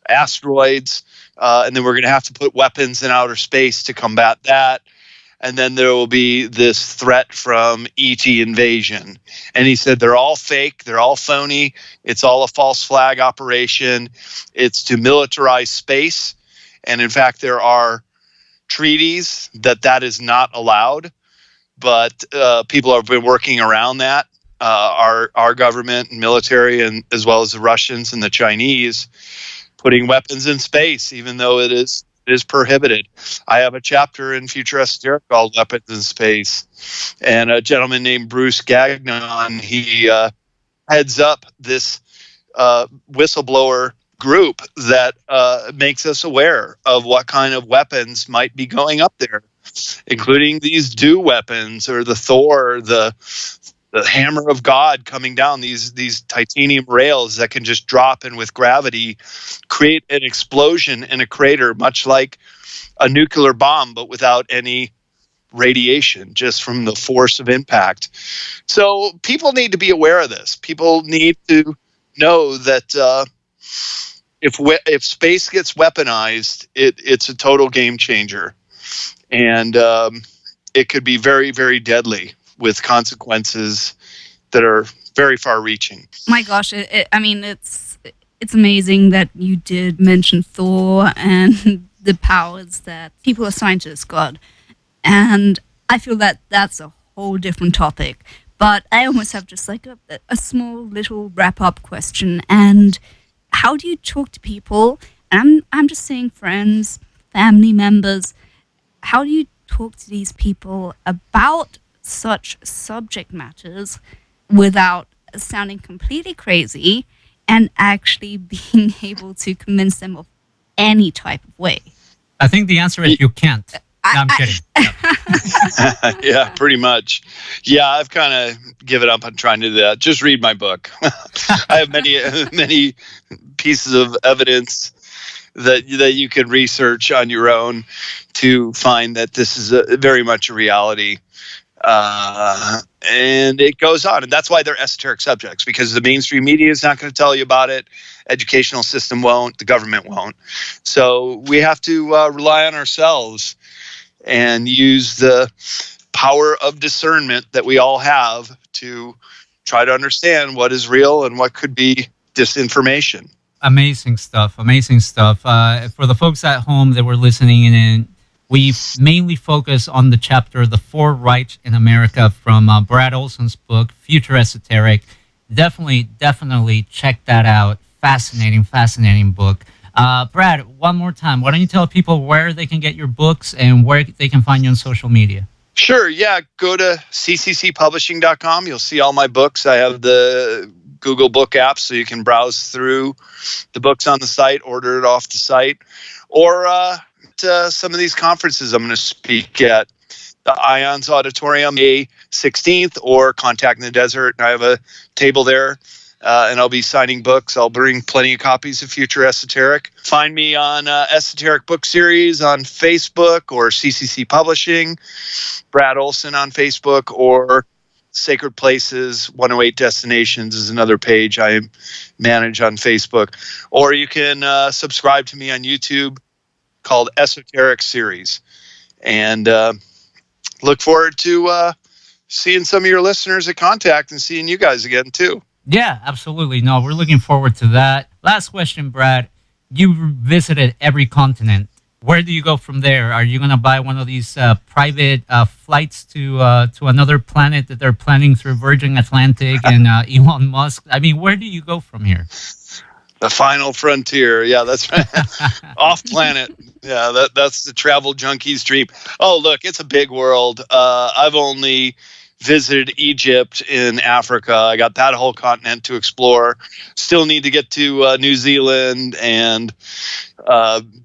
asteroids, and then we're going to have to put weapons in outer space to combat that. And then there will be this threat from ET invasion. And he said they're all fake, they're all phony, it's all a false flag operation, it's to militarize space. And in fact, there are treaties that is not allowed, but people have been working around that. Our government and military, and as well as the Russians and the Chinese, putting weapons in space, even though it is prohibited. I have a chapter in Future Esoteric called Weapons in Space, and a gentleman named Bruce Gagnon, he heads up this whistleblower group that makes us aware of what kind of weapons might be going up there, including these DEW weapons, or the Thor, the hammer of God coming down, these titanium rails that can just drop and with gravity create an explosion in a crater, much like a nuclear bomb, but without any radiation, just from the force of impact. So people need to be aware of this. People need to know that if space gets weaponized, it's a total game changer. And it could be very, very deadly, with consequences that are very far-reaching. My gosh, it's amazing that you did mention Thor and the powers that people assign to this god. And I feel that that's a whole different topic. But I almost have just like a small little wrap-up question. And how do you talk to people? And I'm just saying friends, family members. How do you talk to these people about such subject matters without sounding completely crazy and actually being able to convince them of any type of way? I think the answer is you can't. No, I'm kidding. Yeah, pretty much. Yeah, I've kind of given up on trying to do that. Just read my book. I have many pieces of evidence that you can research on your own to find that this is very much a reality. And it goes on, and that's why they're esoteric subjects, because the mainstream media is not going to tell you about it, educational system won't, the government won't. So we have to rely on ourselves and use the power of discernment that we all have to try to understand what is real and what could be disinformation. Amazing stuff. For the folks at home that were listening in, we mainly focus on the chapter, The Fourth Reich in America, from Brad Olsen's book, Future Esoteric. Definitely check that out. Fascinating book. Brad, one more time, why don't you tell people where they can get your books and where they can find you on social media? Sure, yeah. Go to cccpublishing.com. You'll see all my books. I have the Google Book app, so you can browse through the books on the site, order it off the site, or some of these conferences I'm going to speak at. The Ions Auditorium, May 16th, or Contact in the Desert. I have a table there and I'll be signing books. I'll bring plenty of copies of Future Esoteric. Find me on Esoteric Book Series on Facebook or CCC Publishing, Brad Olsen on Facebook, or Sacred Places 108 Destinations is another page I manage on Facebook. Or you can subscribe to me on YouTube called Esoteric Series. And look forward to seeing some of your listeners at Contact and seeing you guys again, too. Yeah, absolutely. No, we're looking forward to that. Last question, Brad. You visited every continent. Where do you go from there? Are you going to buy one of these private flights to another planet that they're planning through Virgin Atlantic and Elon Musk? I mean, where do you go from here? The final frontier. Yeah, that's right. Off planet. Yeah, that's the travel junkie's dream. Oh, look, it's a big world. I've only visited Egypt in Africa. I got that whole continent to explore. Still need to get to New Zealand and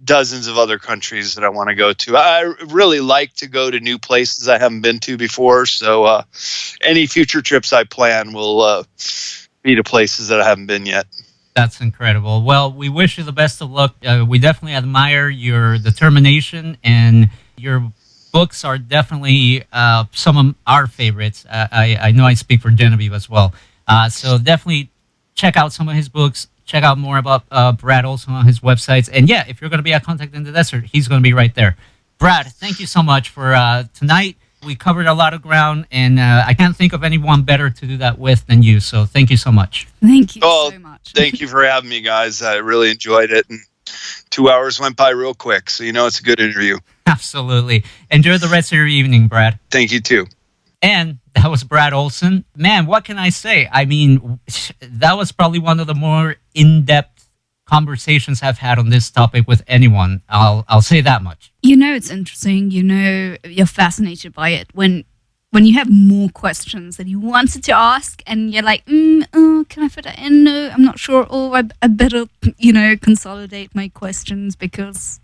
dozens of other countries that I want to go to. I really like to go to new places I haven't been to before. So any future trips I plan will be to places that I haven't been yet. That's incredible. Well, we wish you the best of luck. We definitely admire your determination, and your books are definitely some of our favorites. I know I speak for Genevieve as well. So definitely check out some of his books. Check out more about Brad Olsen on his websites. And yeah, if you're going to be at Contact in the Desert, he's going to be right there. Brad, thank you so much for tonight. We covered a lot of ground, and I can't think of anyone better to do that with than you. So thank you so much. Thank you so much. Thank you for having me, guys. I really enjoyed it. And 2 hours went by real quick, so you know it's a good interview. Absolutely. Enjoy the rest of your evening, Brad. Thank you, too. And that was Brad Olsen. Man, what can I say? I mean, that was probably one of the more in-depth conversations I've had on this topic with anyone. I'll say that much. You know, it's interesting. You know, you're fascinated by it when you have more questions that you wanted to ask, and you're like, can I fit that in? No, I'm not sure. Oh, I better, consolidate my questions because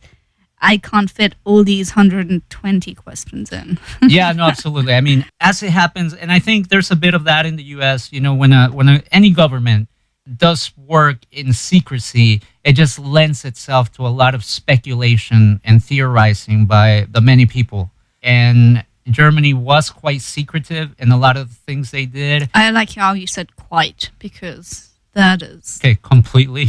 I can't fit all these 120 questions in. Yeah, no, absolutely. I mean, as it happens, and I think there's a bit of that in the U.S., when any government does work in secrecy, it just lends itself to a lot of speculation and theorizing by the many people. And Germany was quite secretive in a lot of the things they did. I like how you said quite, because that is... Okay, completely.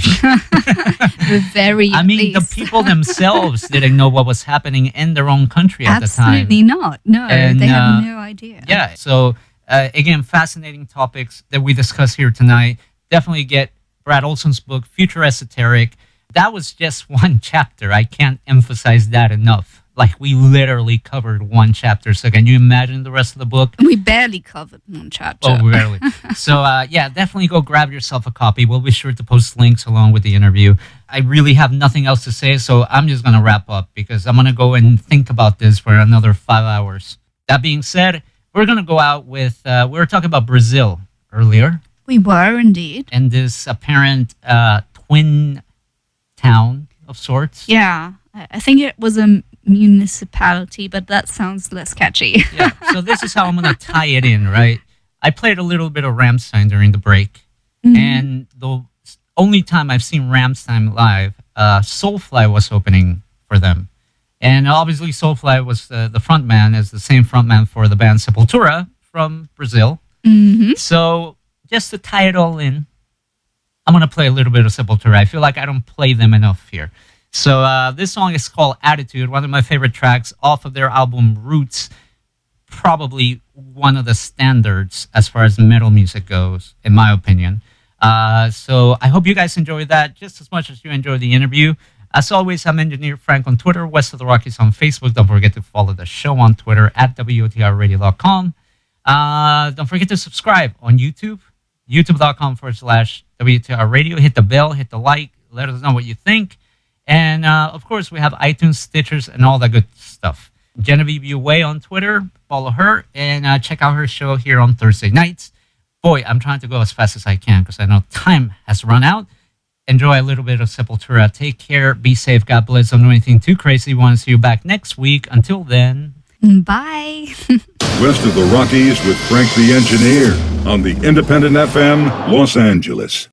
Very I mean, the people themselves didn't know what was happening in their own country at the time. Absolutely not. No, and, they have no idea. Yeah, so again, fascinating topics that we discuss here tonight. Definitely get Brad Olsen's book, Future Esoteric. That was just one chapter. I can't emphasize that enough. Like, we literally covered one chapter. So can you imagine the rest of the book? We barely covered one chapter. Oh, barely. So, yeah, definitely go grab yourself a copy. We'll be sure to post links along with the interview. I really have nothing else to say, so I'm just going to wrap up because I'm going to go and think about this for another 5 hours. That being said, we're going to go out with, we were talking about Brazil earlier. We were indeed. And this apparent twin town of sorts. Yeah, I think it was a municipality, but that sounds less catchy. Yeah, so this is how I'm going to tie it in, right? I played a little bit of Rammstein during the break. Mm-hmm. And the only time I've seen Rammstein live, Soulfly was opening for them. And obviously Soulfly was the frontman, as the same frontman for the band Sepultura from Brazil. Mm-hmm. So just to tie it all in, I'm going to play a little bit of Sepultura. I feel like I don't play them enough here. So this song is called Attitude, one of my favorite tracks off of their album Roots. Probably one of the standards as far as metal music goes, in my opinion. So I hope you guys enjoyed that just as much as you enjoyed the interview. As always, I'm Engineer Frank on Twitter, West of the Rockies on Facebook. Don't forget to follow the show on Twitter at WOTRradio.com. Don't forget to subscribe on YouTube, youtube.com/WTR Radio. Hit the bell, hit the like, let us know what you think. And, of course, we have iTunes, Stitchers, and all that good stuff. Genevieve Uway on Twitter. Follow her and check out her show here on Thursday nights. Boy, I'm trying to go as fast as I can because I know time has run out. Enjoy a little bit of Sepultura. Take care. Be safe. God bless. Don't do anything too crazy. Want to see you back next week. Until then. Bye. West of the Rockies with Frank the Engineer. on the Independent FM, Los Angeles.